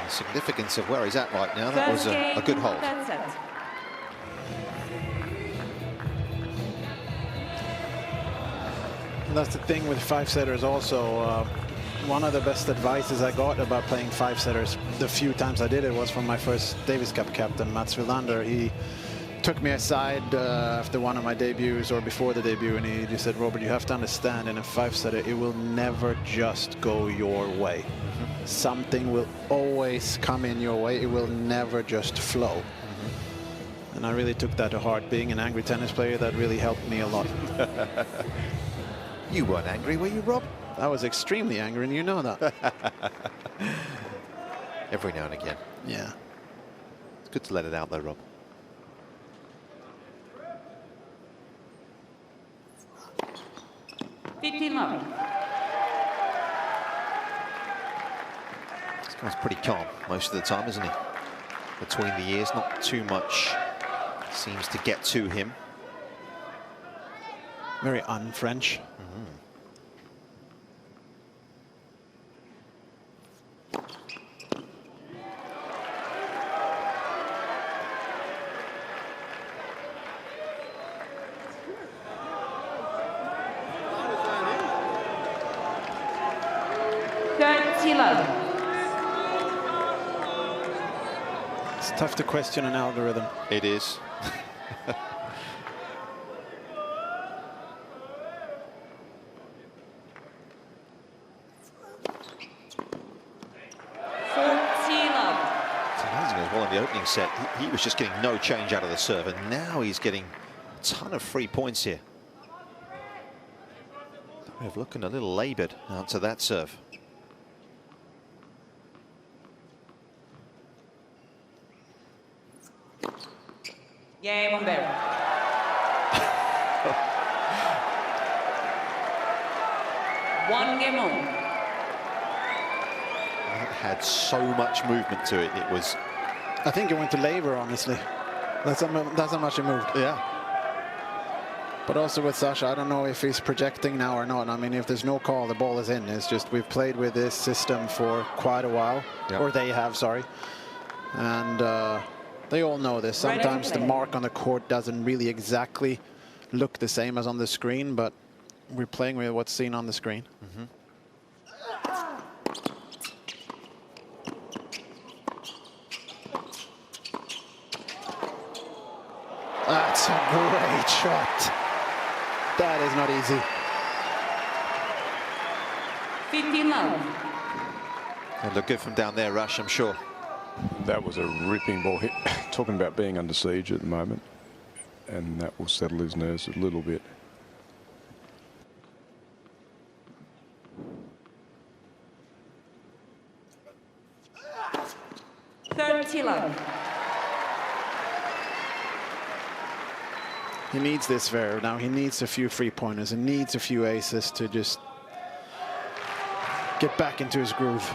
The significance of where he's at right now, that was a good hold. And that's the thing with five-setters also. One of the best advices I got about playing five-setters, the few times I did it, was from my first Davis Cup captain, Mats Wilander. He took me aside after one of my debuts or before the debut, and he said, Robert, you have to understand, in a five-setter it will never just go your way. Something will always come in your way. It will never just flow. And And I really took that to heart. Being an angry tennis player, that really helped me a lot. You weren't angry, were you, Rob? I was extremely angry, and you know that. Every now and again. Yeah. It's good to let it out, though, Rob. $15. This guy's pretty calm most of the time, isn't he? Between the ears, not too much seems to get to him. Very un-French. It's tough to question an algorithm. It is. Well, in the opening set, he was just getting no change out of the serve, and now he's getting a ton of free points here. Zverev looking a little laboured out to that serve. Game Humbert. One game on. That had so much movement to it. It was. I think it went to Laver, honestly. That's how much it moved. Yeah. But also with Sasha, I don't know if he's projecting now or not. I mean, if there's no call, the ball is in. It's just we've played with this system for quite a while. Yep. Or they have, sorry. And they all know this. Sometimes the mark on the court doesn't really exactly look the same as on the screen, but we're playing with what's seen on the screen. Mm-hmm. That's a great shot. That is not easy. 15 love. It looked good from down there, Rush, I'm sure. That was a ripping ball hit. Talking about being under siege at the moment, and that will settle his nerves a little bit. He needs this Zverev now. He needs a few free pointers. He needs a few aces to just get back into his groove.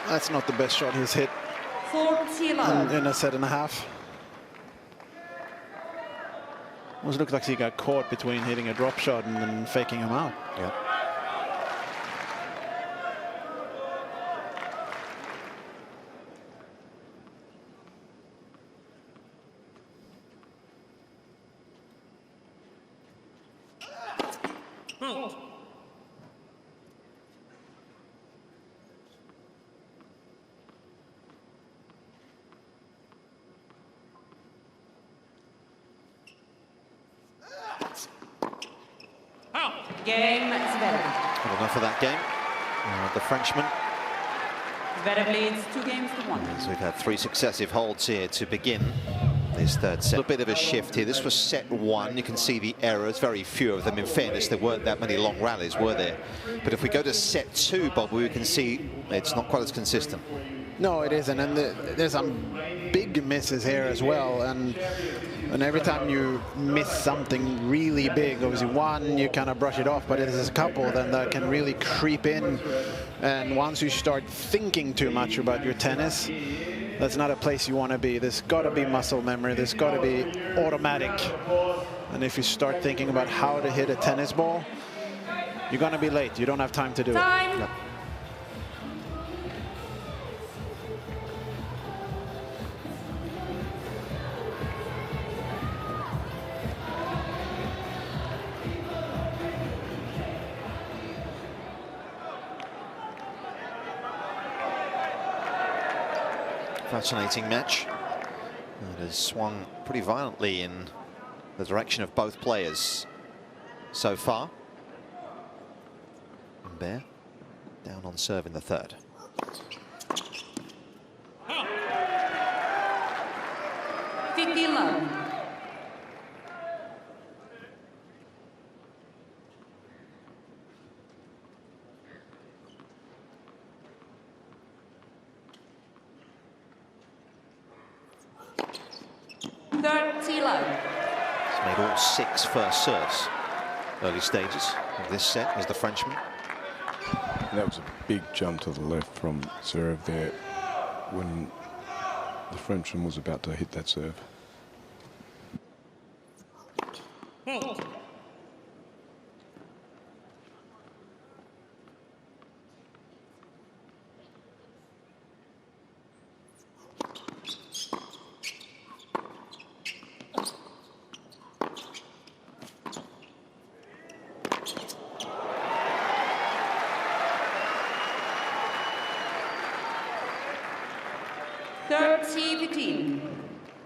That's not the best shot he's hit in a set and a half. Almost looked like he got caught between hitting a drop shot and then faking him out. Yeah. Game Zverev. Well, enough of that game. The Frenchman. Zverev leads 2-1. As we've had 3 successive holds here to begin this third set. A bit of a shift here. This was set 1. You can see the errors, very few of them. In fairness, there weren't that many long rallies, were there? But if we go to set 2, Bob, we can see it's not quite as consistent. No, it isn't, and there's some big misses here as well. And every time you miss something really big, obviously one, you kind of brush it off, but there's a couple then that can really creep in. And once you start thinking too much about your tennis, that's not a place you want to be. There's got to be muscle memory. There's got to be automatic. And if you start thinking about how to hit a tennis ball, You're going to be late. You don't have time to do Time. it. Yep. Fascinating match. It has swung pretty violently in the direction of both players so far. Humbert down on serve in the third. Low. He's made all 6 first serves early stages of this set as the Frenchman. And that was a big jump to the left from Zverev there when the Frenchman was about to hit that serve.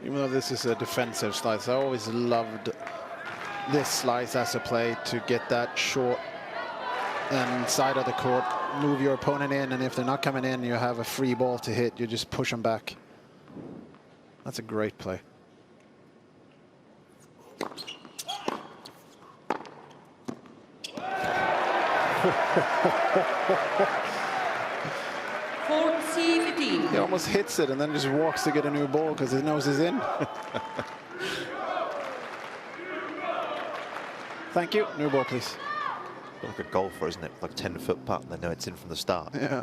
Even though this is a defensive slice, I always loved this slice as a play to get that short and side of the court, move your opponent in, and if they're not coming in, you have a free ball to hit. You just push them back. That's a great play. He almost hits it and then just walks to get a new ball because his nose is in. Thank you. New ball, please. Like a golfer, isn't it? Like a 10-foot putt, and they know it's in from the start. Yeah.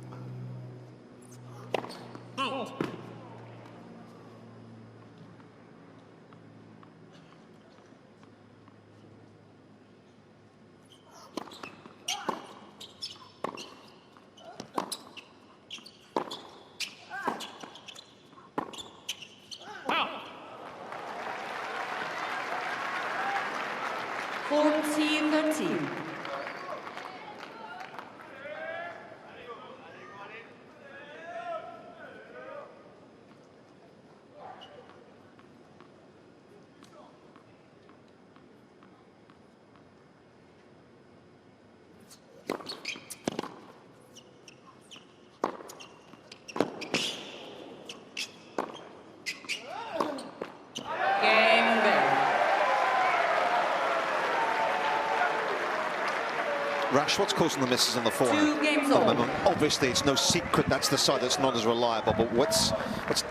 Rash, what's causing the misses on the forehand? 2 games old. Obviously, it's no secret that's the side that's not as reliable, but what's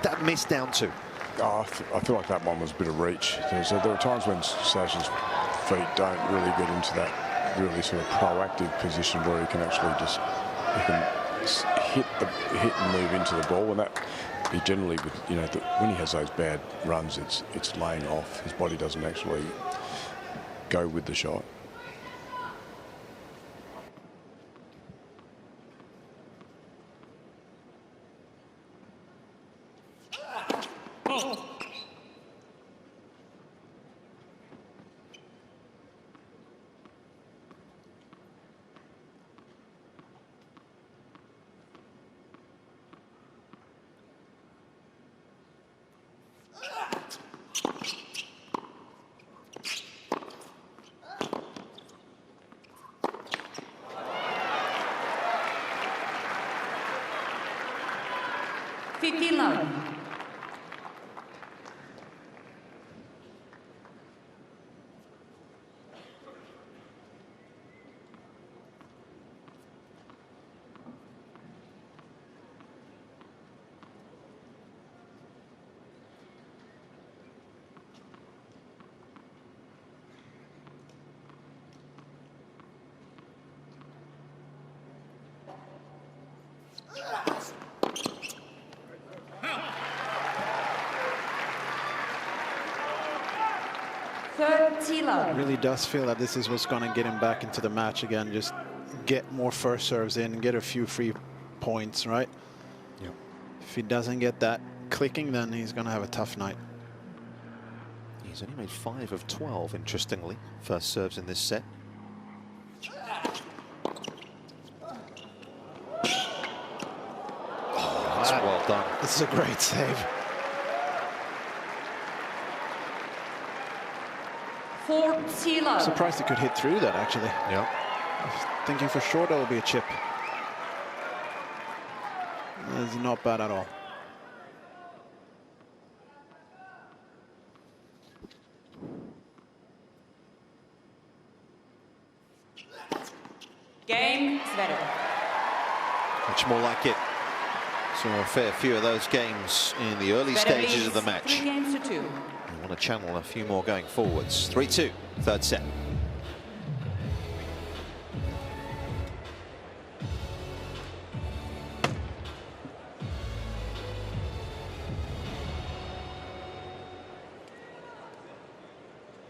that miss down to? Oh, I feel like that one was a bit of reach. There are times when Sasha's feet don't really get into that really sort of proactive position where he can actually just hit and move into the ball, and that he generally, when he has those bad runs, it's laying off. His body doesn't actually go with the shot. Low. It really does feel that this is what's going to get him back into the match again. Just get more first serves in and get a few free points, right? Yeah. If he doesn't get that clicking, then he's going to have a tough night. He's only made 5 of 12, interestingly, first serves in this set. Oh, that's well done. This is a great save. 40 love. Surprised he could hit through that, actually. Yeah. I was thinking for sure that will be a chip. That's not bad at all. Game, Zverev. Much more like it. Saw a fair few of those games in the early stages of the match. 3 games to 2. We want to channel a few more going forwards. 3-2, third set.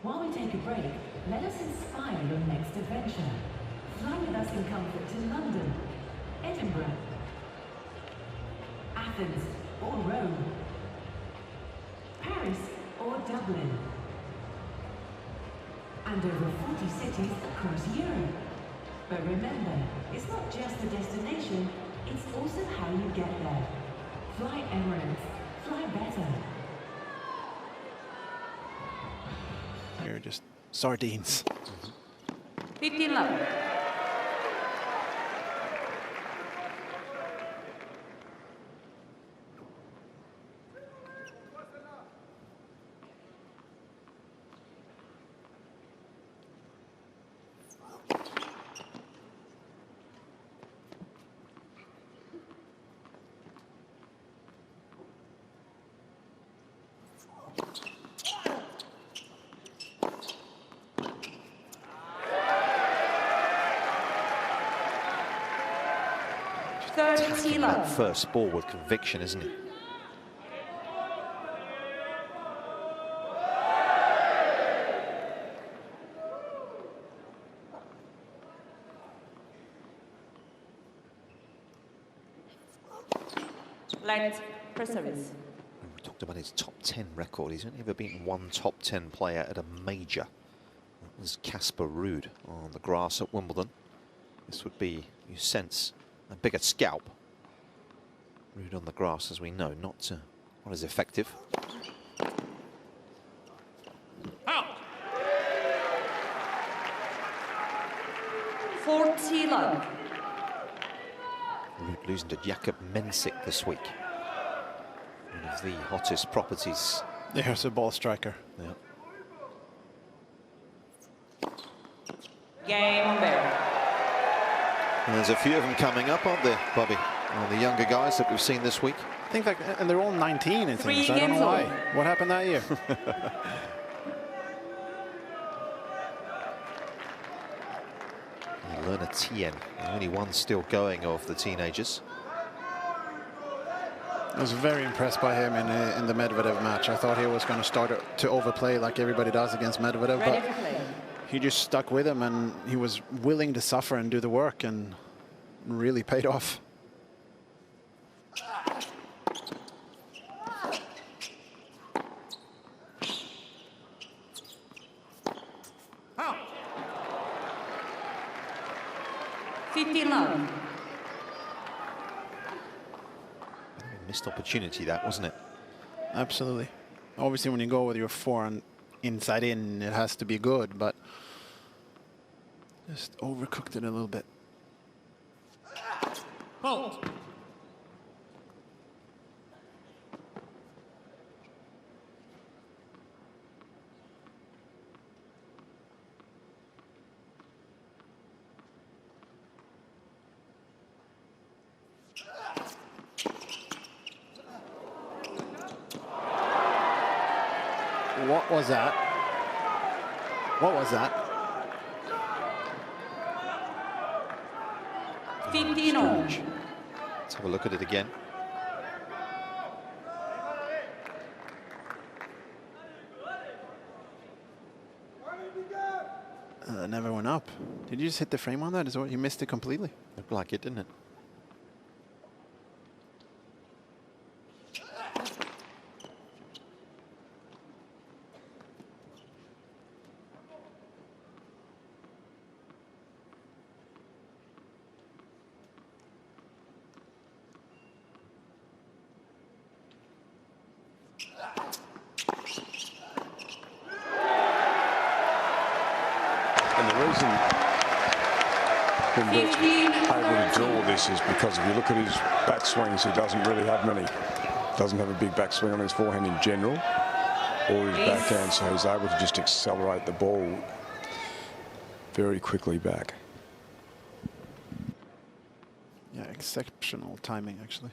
While we take a break, let us inspire your next adventure. Fly with us in comfort to London, Edinburgh, Athens or Rome, Paris or Dublin, and over 40 cities across Europe. But remember, it's not just the destination, it's also how you get there. Fly Emirates, fly better. They're just sardines. 15 love. That first ball with conviction, isn't he? Light per service. We talked about his top 10 record. He's only ever beaten one top 10 player at a major. That was Casper Ruud on the grass at Wimbledon. This would be, you sense, a bigger scalp. Ruud on the grass, as we know, not as effective. Out. 40 love. Ruud losing to Jakob Mensik this week. One of the hottest properties. There's a ball striker. Yeah. Game Humbert. And there's a few of them coming up, aren't there, Bobby? The younger guys that we've seen this week. I think like, and they're all 19 and things. I don't know why. What happened that year? Lerner Tien, the only one still going of the teenagers. I was very impressed by him in the Medvedev match. I thought he was going to start to overplay like everybody does against Medvedev, Ready but to play. he just stuck with him and he was willing to suffer and do the work, and really paid off. Missed opportunity, that, wasn't it? Absolutely. Obviously, when you go with your forehand inside in, it has to be good, but just overcooked it a little bit. Hold. What was that? What was that? 15 all. Let's have a look at it again. Never went up. Did you just hit the frame on that? Is what you missed it completely? Looked like it, didn't it? And the reason Humbert's able to draw this is because if you look at his backswings, he doesn't really have many. Doesn't have a big backswing on his forehand in general, or his backhand, so he's able to just accelerate the ball very quickly back. Yeah, exceptional timing, actually.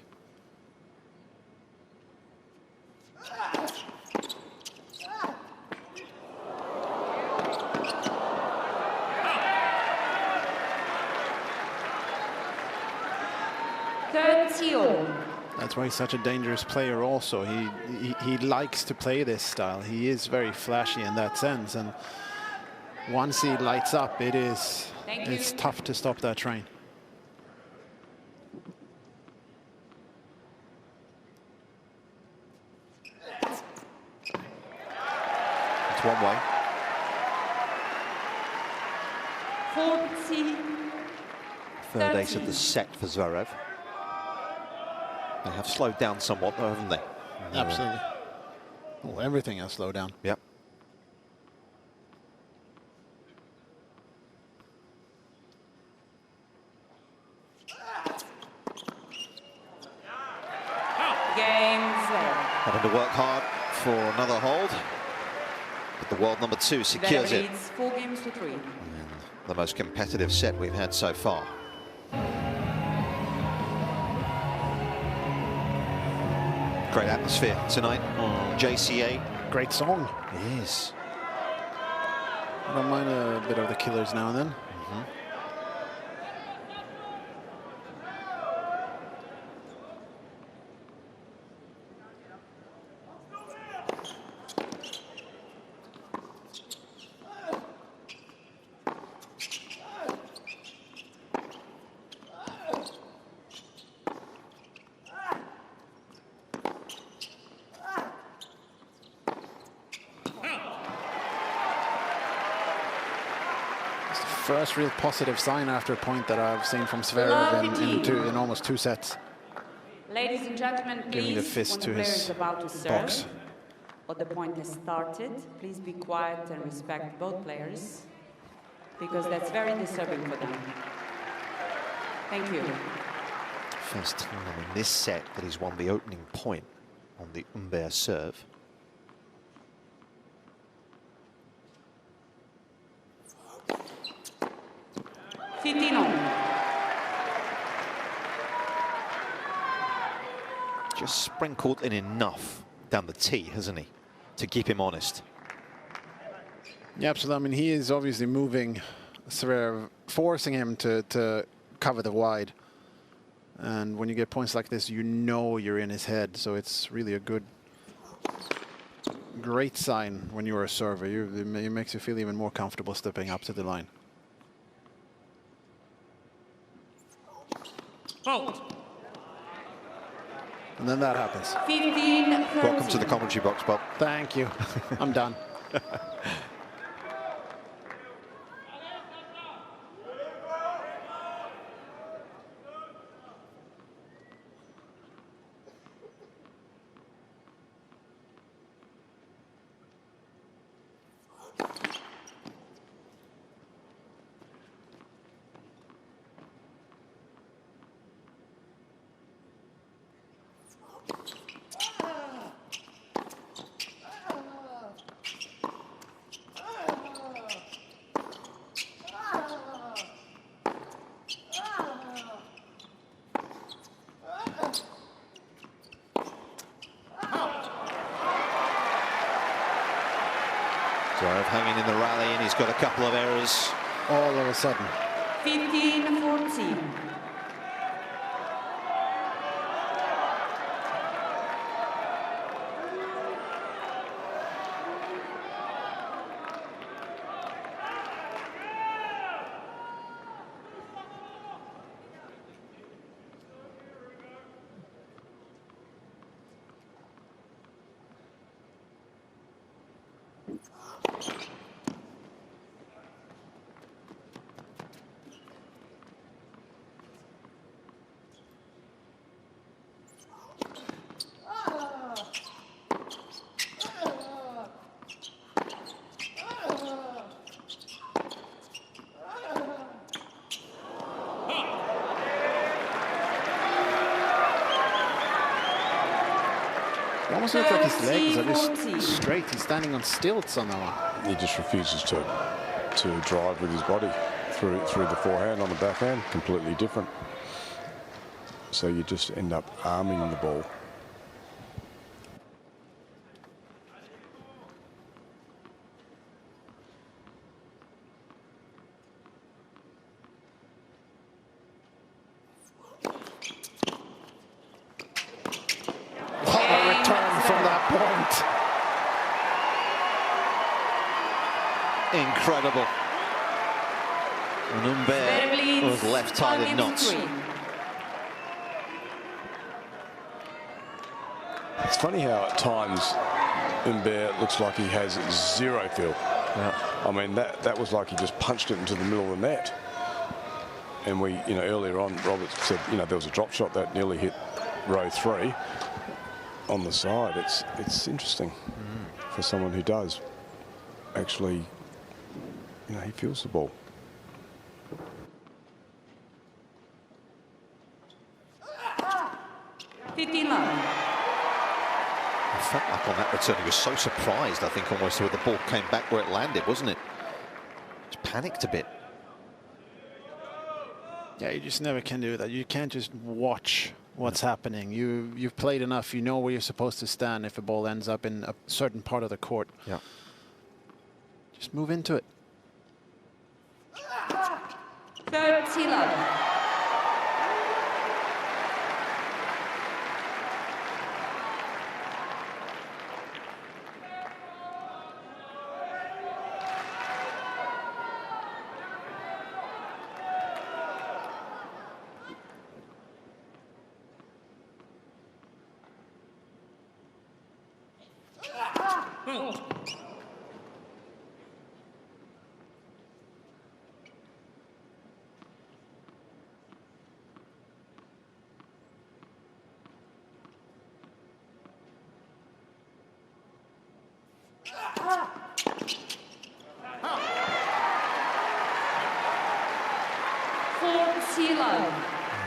That's why he's such a dangerous player also. He likes to play this style. He is very flashy in that sense, and once he lights up, it's tough to stop that train. It's one way. 40. Third ace of the set for Zverev. They have slowed down somewhat, though, haven't they? Absolutely. Well, everything has slowed down. Yep. Game 0. Having to work hard for another hold. But the world number 2 secures it. Leads 4 games to 3. And the most competitive set we've had so far. Great atmosphere tonight on JCA. Great song. It is. I don't mind a bit of the Killers now and then. First real positive sign after a point that I've seen from Zverev in almost 2 sets. Ladies and gentlemen, please, Giving the fist when to the player his is about to serve, box. or the point has started, please be quiet and respect both players, because that's very disturbing for them. Thank you. First time in this set that he's won the opening point on the Humbert serve. Just sprinkled in enough down the tee, hasn't he, to keep him honest. Yeah, absolutely. I mean, he is obviously moving Zverev, forcing him to cover the wide. And when you get points like this, you know you're in his head. So it's really a great sign when you're a server. It makes you feel even more comfortable stepping up to the line. Fault. And then that happens. 15. Welcome to the commentary box, Bob. Thank you. I'm done. Zverev hanging in the rally, and he's got a couple of errors. All of a sudden. 15-14. It almost looks like his legs are just straight. He's standing on stilts on that one. He just refuses to drive with his body through the forehand on the backhand. Completely different. So you just end up arming the ball. Incredible. And Humbert was left tied in knots. It's funny how at times Humbert looks like he has zero feel. Yeah. I mean, that was like he just punched it into the middle of the net. And we, earlier on, Robert said, there was a drop shot that nearly hit row 3 on the side. It's interesting for someone who does actually, he feels the ball. I felt like on that return he was so surprised, I think, almost where the ball came back where it landed, wasn't it? Just panicked a bit. Yeah, you just never can do that. You can't just watch what's happening. You've played enough. You know where you're supposed to stand if a ball ends up in a certain part of the court. Yeah. Just move into it. 30-love.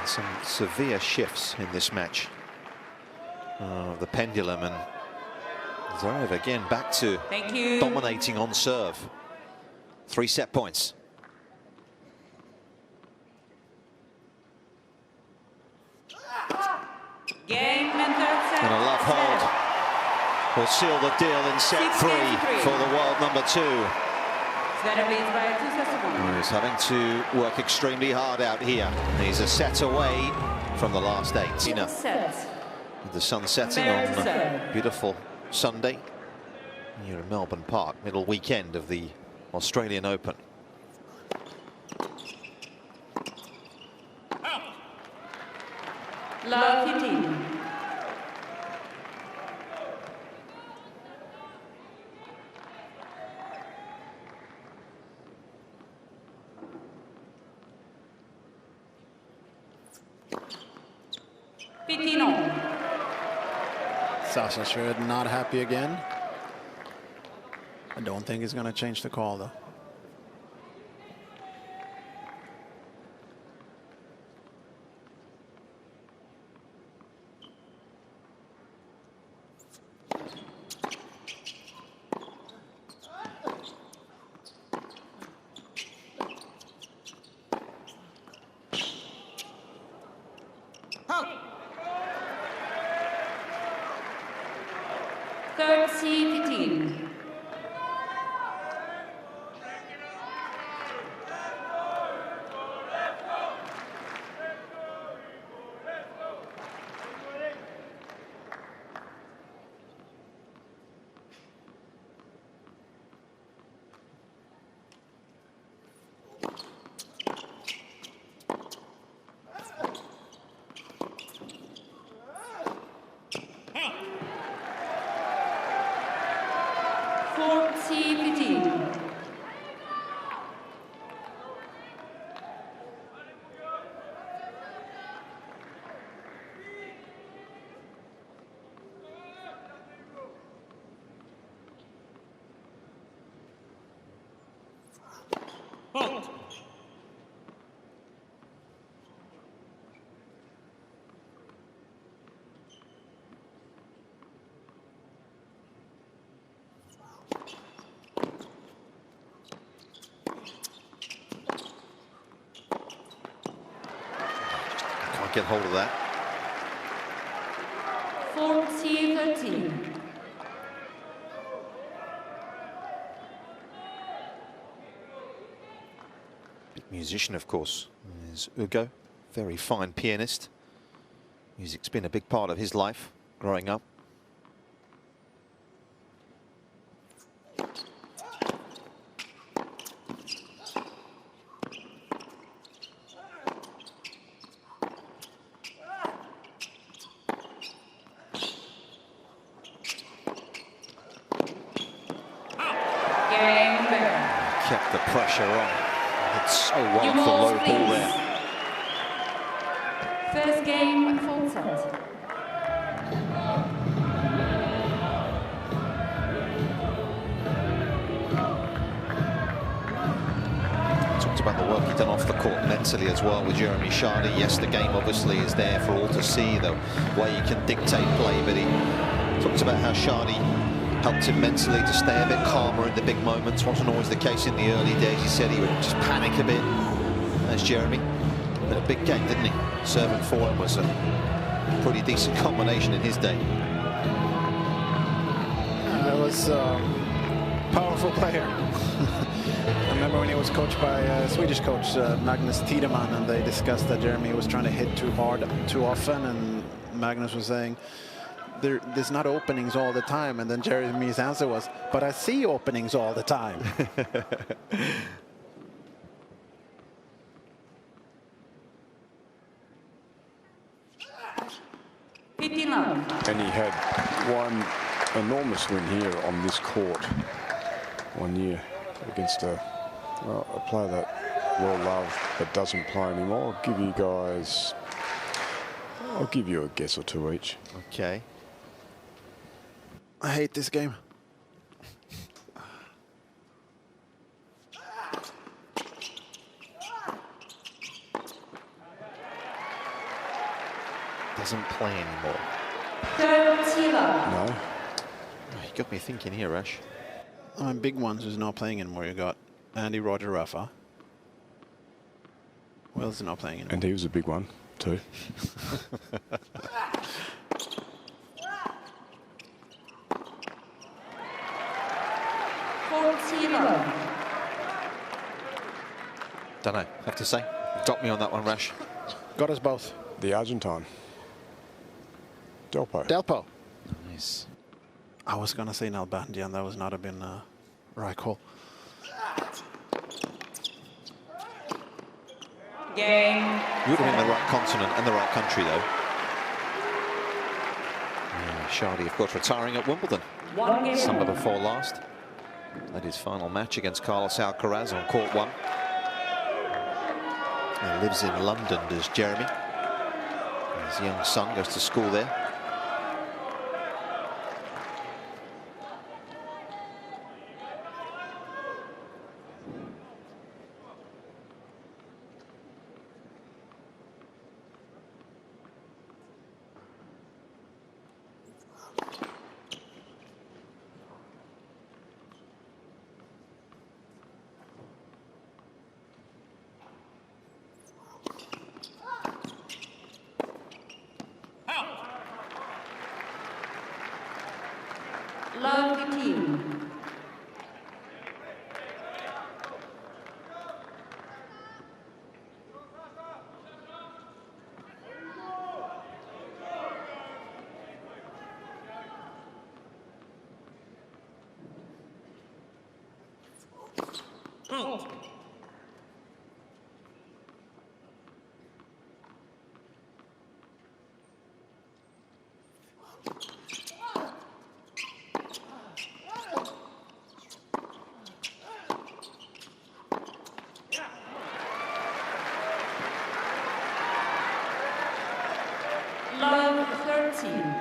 Some severe shifts in this match. The pendulum, and Zverev again back to dominating on serve. 3 set points. Game and third set. And a love hold will seal the deal in set 3 for the world number 2. He's having to work extremely hard out here. He's a set away from the last 8. With the sun setting on a beautiful Sunday here in Melbourne Park, middle weekend of the Australian Open. Love 15. Sasha should not happy again. I don't think he's going to change the call, though. get hold of that. 40-13. Big musician, of course, is Ugo. Very fine pianist. Music's been a big part of his life growing up. Kept the pressure on. It's so well for low ball there. First game, full set. Talked about the work he's done off the court mentally as well with Jeremy Chardy. Yes, the game obviously is there for all to see, the way you can dictate play, but he talked about how Chardy helped him mentally to stay a bit calmer in the big moments. Wasn't always the case in the early days. He said he would just panic a bit, as Jeremy. But a big game, didn't he? Serving for him was a pretty decent combination in his day. It was a powerful player. I remember when he was coached by a Swedish coach, Magnus Tiedemann, and they discussed that Jeremy was trying to hit too hard, too often, and Magnus was saying, there's not openings all the time, and then Jeremy's answer was, but I see openings all the time. And he had one enormous win here on this court 1 year against a player that well loved but doesn't play anymore. I'll give you a guess or two each. Okay. I hate this game. Doesn't play anymore. No. You got me thinking here, Ash. Big ones who's not playing anymore. You got Andy Roger Rafa. Who else is not playing anymore? And he was a big one too. Don't know, have to say. Got me on that one, Rash. Got us both. The Argentine. Delpo. Delpo. Nice. I was going to say Nalbandian. That was not have been right call. Game. You would have been the right continent and the right country, though. Yeah, Chardy, of course, retiring at Wimbledon. Summer before last. Played his final match against Carlos Alcaraz on court 1. He lives in London, does Jeremy. His young son goes to school there. Love the team. Love 13.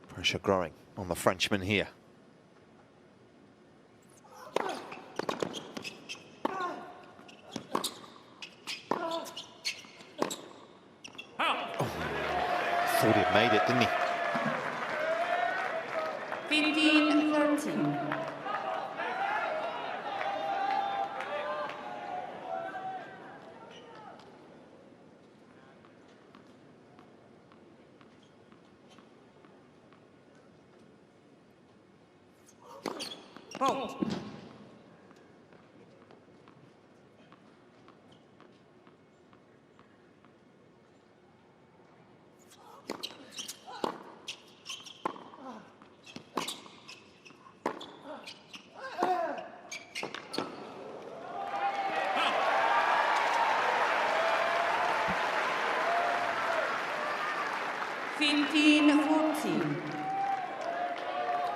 Pressure growing on the Frenchman here. Thought he'd made it, didn't he? 15-13. Oh.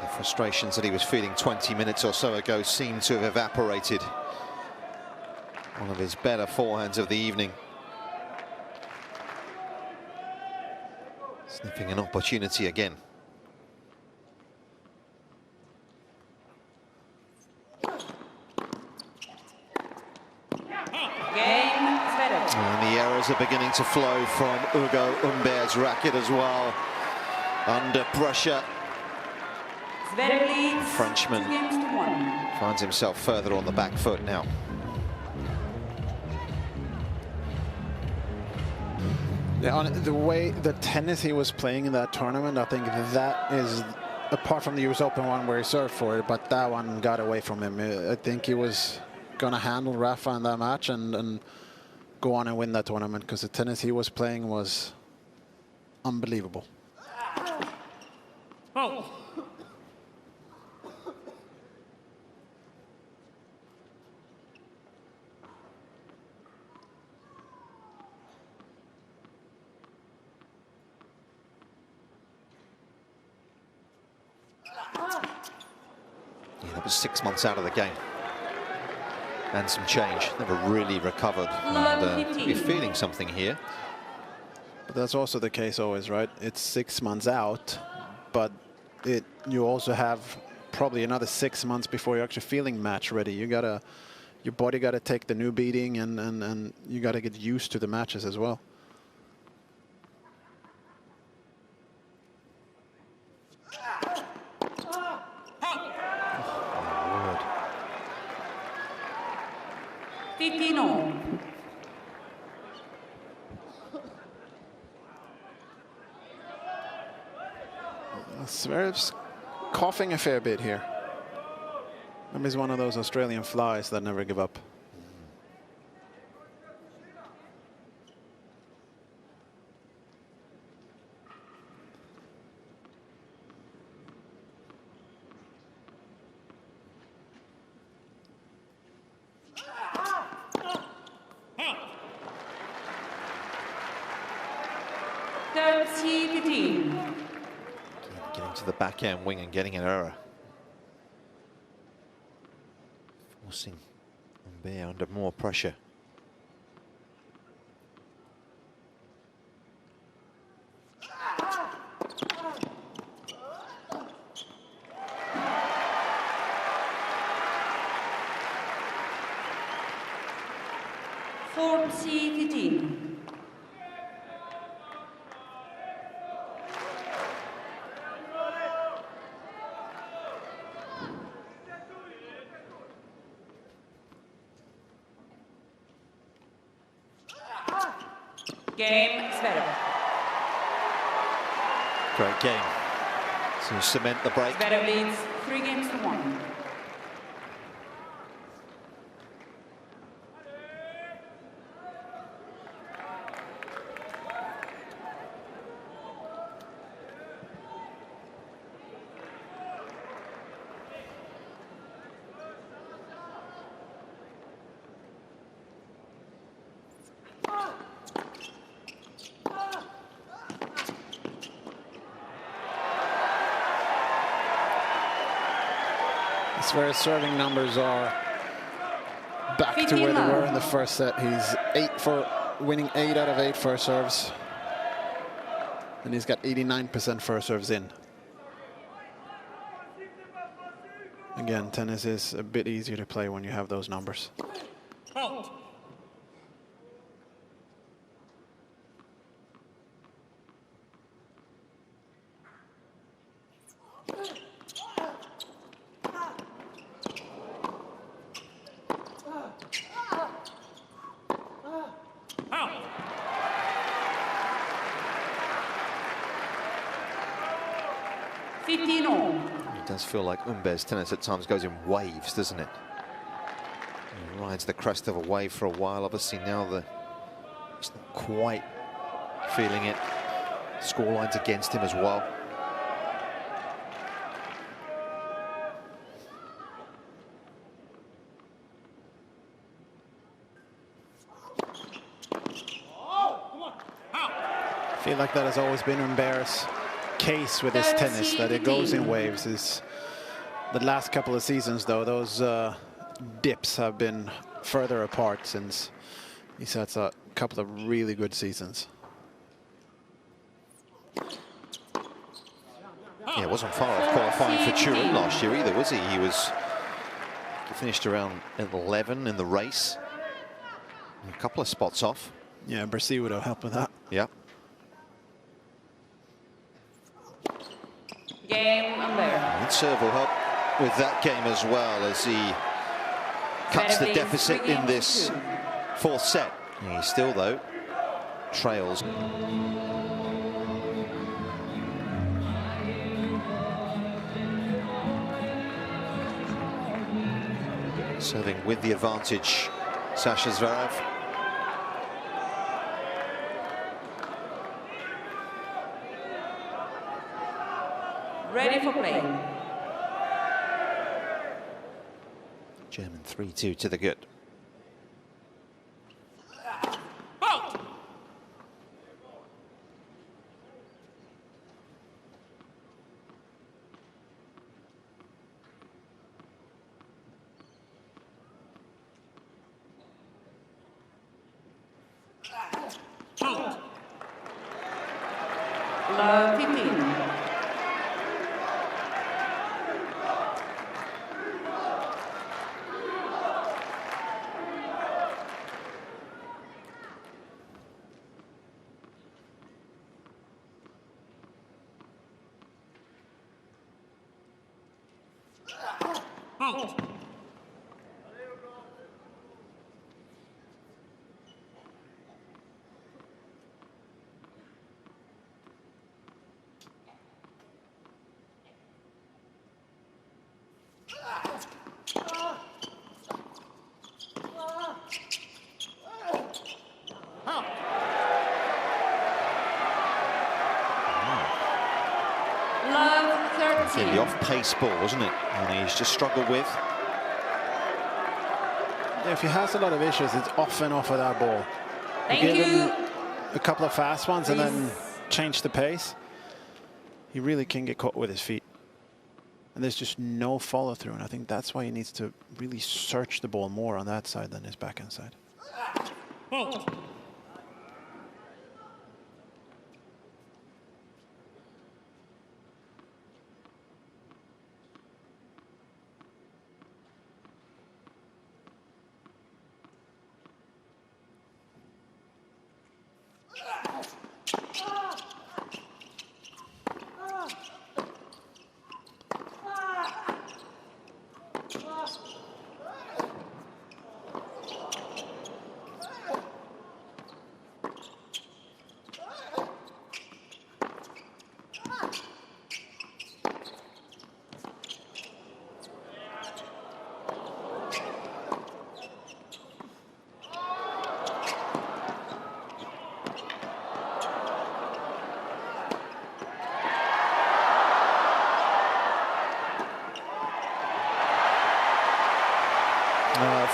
The frustrations that he was feeling 20 minutes or so ago seem to have evaporated. One of his better forehands of the evening. Sniffing an opportunity again. And the errors are beginning to flow from Ugo Humbert's racket as well. Under pressure. Zverev Frenchman finds himself further on the back foot now. Yeah, on the way the tennis he was playing in that tournament, I think that is, apart from the US Open one where he served for it, but that one got away from him. I think he was going to handle Rafa in that match and go on and win that tournament, because the tennis he was playing was unbelievable. Oh. Yeah, that was 6 months out of the game. And some change. Never really recovered. And you're feeling something here. But that's also the case always, right? It's 6 months out, but you also have probably another 6 months before you're actually feeling match ready. Your body gotta take the new beating, and you gotta get used to the matches as well. Zverev's coughing a fair bit here. Maybe he's one of those Australian flies that never give up. Getting to the backhand wing and getting an error. Forcing Humbert under more pressure. Game, Zverev. Great game to cement the break. Zverev leads 3-1. Zverev's serving numbers are back to where they were in the first set. He's winning 8 out of 8 first serves, and he's got 89% first serves in. Again, tennis is a bit easier to play when you have those numbers. It does feel like Humbert's tennis at times goes in waves, doesn't it? He rides the crest of a wave for a while. Obviously now he's not quite feeling it. Scoreline's against him as well. I feel like that has always been Humbert's case with his tennis, that it goes in waves. Is the last couple of seasons, though, those dips have been further apart since he's had a couple of really good seasons. Yeah, it wasn't far off qualifying for Turin last year either, was he? He finished around 11 in the race. A couple of spots off. Yeah, Bercy would have helped with that. Yeah. Game Humbert. And serve will help with that game as well, as he cuts the deficit in this fourth set. He still, though, trails. Serving with the advantage, Sasha Zverev. Ready for play. German 3-2 to the good. Love 15. The off-pace ball, wasn't it? And he's just struggled with. Yeah, if he has a lot of issues, it's off and off of that ball. Thank give you. him a couple of fast ones and then Please. change the pace. He really can get caught with his feet. And there's just no follow through. And I think that's why he needs to really search the ball more on that side than his backhand side.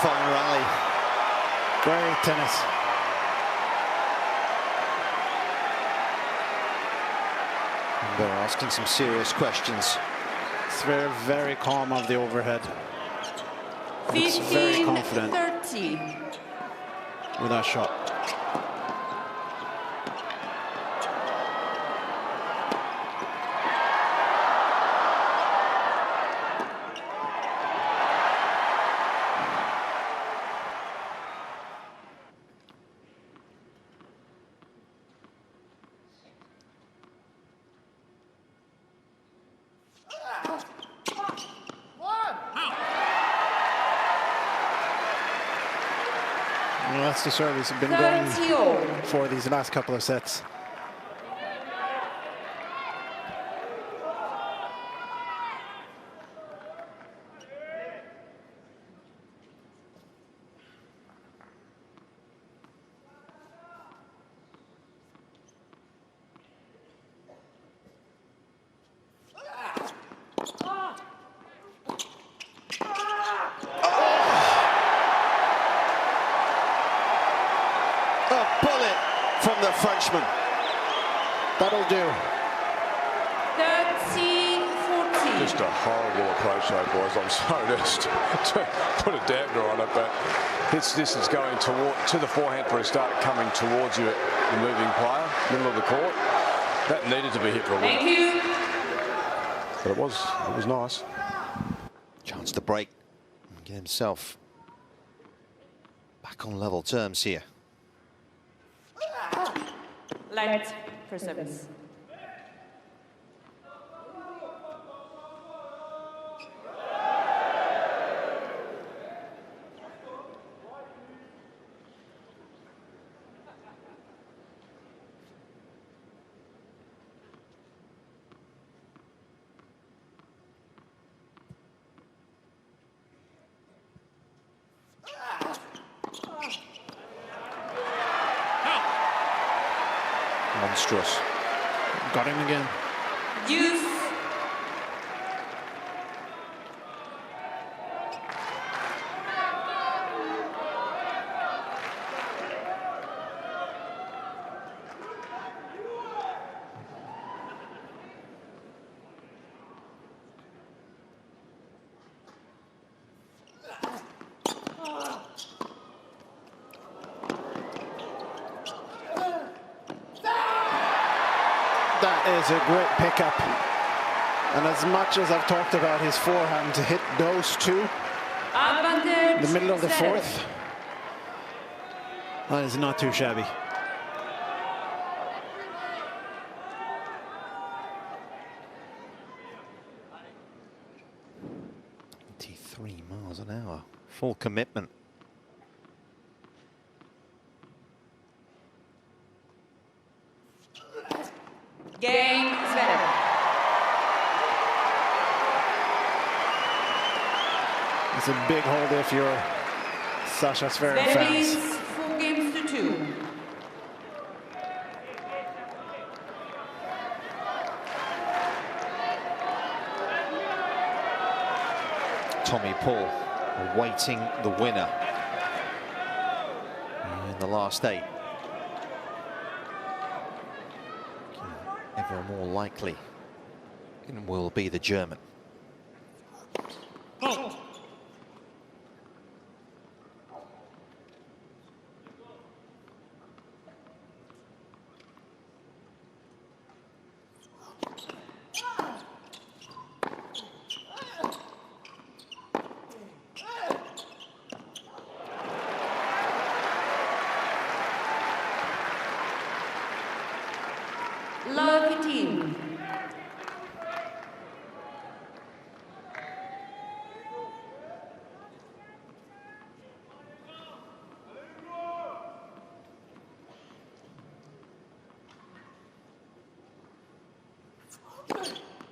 Fine rally. Great tennis. And they're asking some serious questions. It's very calm of the overhead. Looks very confident 30. with that shot. That's the service he's been 30 all. going for these last couple of sets. Frenchman. That'll do. 30-14. Just a horrible approach, though, boys. I'm sorry to put a dampener on it, but this is going to the forehand for a start, coming towards you, the moving player, middle of the court. That needed to be hit for a win. Thank you. But it was nice. Chance to break and get himself back on level terms here. Light for service. Monstrous. Got him again. Use. That is a great pickup. And as much as I've talked about his forehand, to hit those two in the middle of the fourth, that is not too shabby. Miles an hour. Full commitment. Cain, Zverev. It's a big hold if you're Sasha Zverev Zverev fans. leads 4 games to 2. Tommy Paul awaiting the winner in the last 8. Ever more likely it will be the German. Lucky team.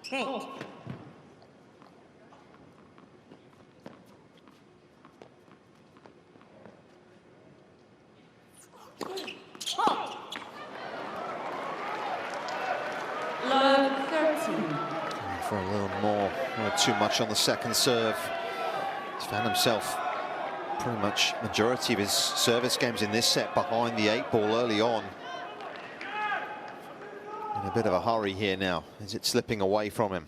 Okay. Love 13. For a little more, not too much on the second serve. He's found himself pretty much majority of his service games in this set behind the 8 ball early on. In a bit of a hurry here now. Is it slipping away from him?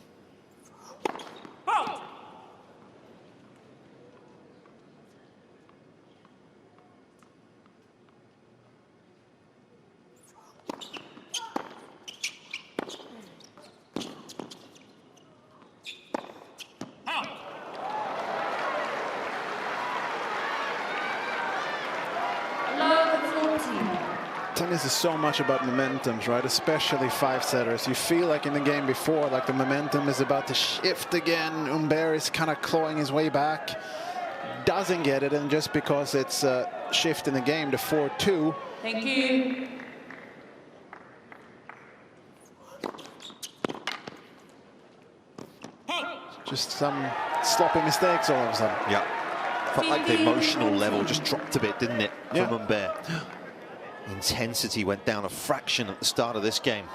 Tennis is so much about momentums, right? Especially 5-setters. You feel like in the game before, like the momentum is about to shift again. Humbert is kind of clawing his way back. doesn't get it, and just because it's a shift in the game to 4-2. Thank you. Just some sloppy mistakes all of a sudden. Yeah. Felt like the emotional level just dropped a bit, didn't it, from Humbert? Intensity went down a fraction at the start of this game.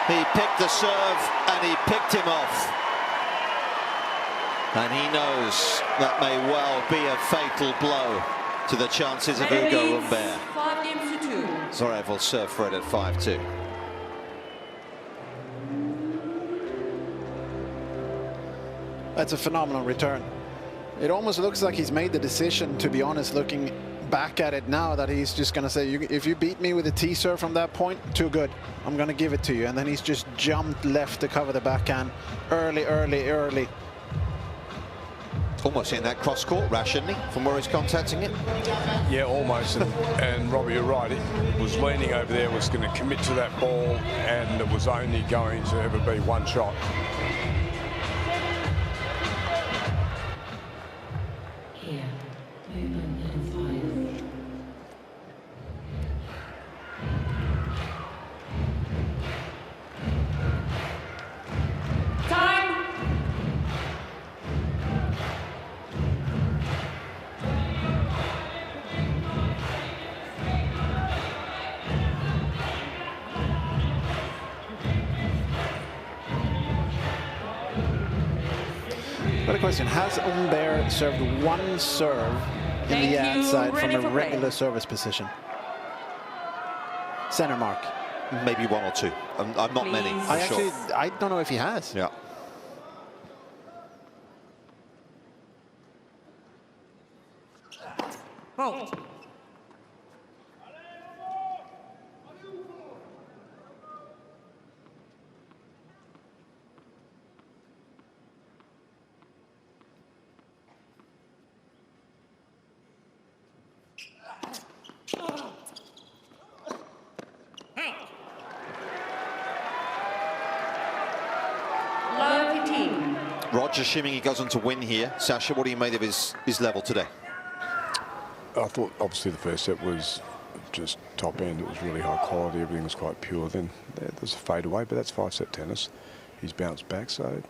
He picked the serve and he picked him off. And he knows that may well be a fatal blow to the chances of Ugo Humbert. 5-2. Zverev will serve for it at 5-2. That's a phenomenal return. It almost looks like he's made the decision, to be honest, looking back at it now, that he's just going to say, if you beat me with a T-serve from that point, too good. I'm going to give it to you. And then he's just jumped left to cover the backhand early. Almost in that cross-court rash, isn't he, from where he's contacting it? Yeah, almost. And Robbie, you're right. It was leaning over there, was going to commit to that ball, and it was only going to ever be one shot. Here, movement and fire. Time. Got a question. Has Humbert served one serve in the ad side from a regular service position? Center mark. Maybe one or two. I'm not many. I don't know if he has. Yeah. Oh. Rod, assuming he goes on to win here. Sasha, what do you make of his level today? I thought obviously the first set was just top end. It was really high quality. Everything was quite pure. Then there was a fade away, but that's 5-set tennis. He's bounced back. So,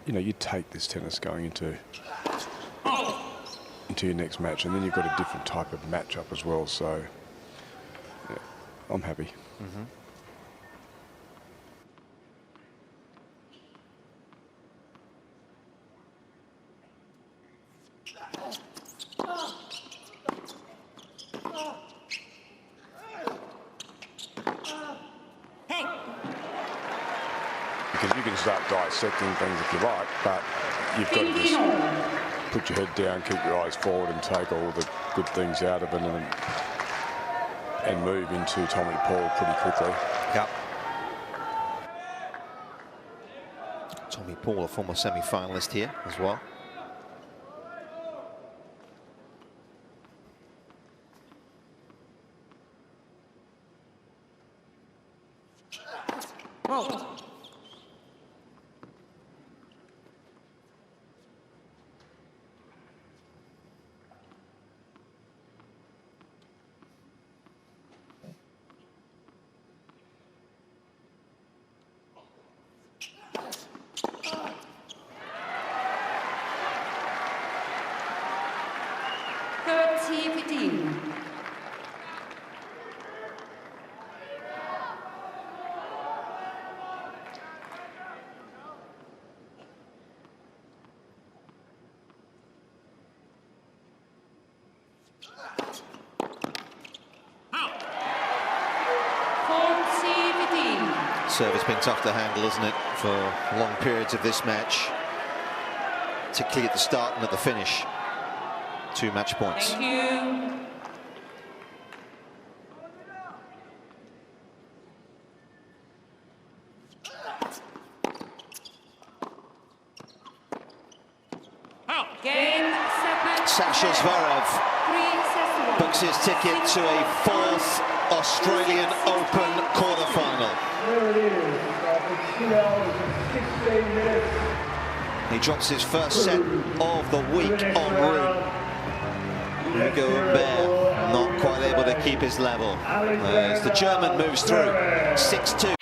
you know, you take this tennis going into your next match, and then you've got a different type of matchup as well. So, yeah, I'm happy. Mm-hmm. Because you can start dissecting things if you like, but you've got to just put your head down, keep your eyes forward, and take all the good things out of it, and move into Tommy Paul pretty quickly. Yep. Tommy Paul, a former semi-finalist here as well. Oh. serve has been tough to handle, isn't it, for long periods of this match, particularly at the start and at the finish. 2 match points. Thank you. Game, Sasha Zverev books his ticket to a 4th Australian Open quarterfinal. There it is. It's 2 hours and 16 minutes. He drops his first set of the week en route. Ugo Humbert not quite able to keep his level as the German moves through 6-2.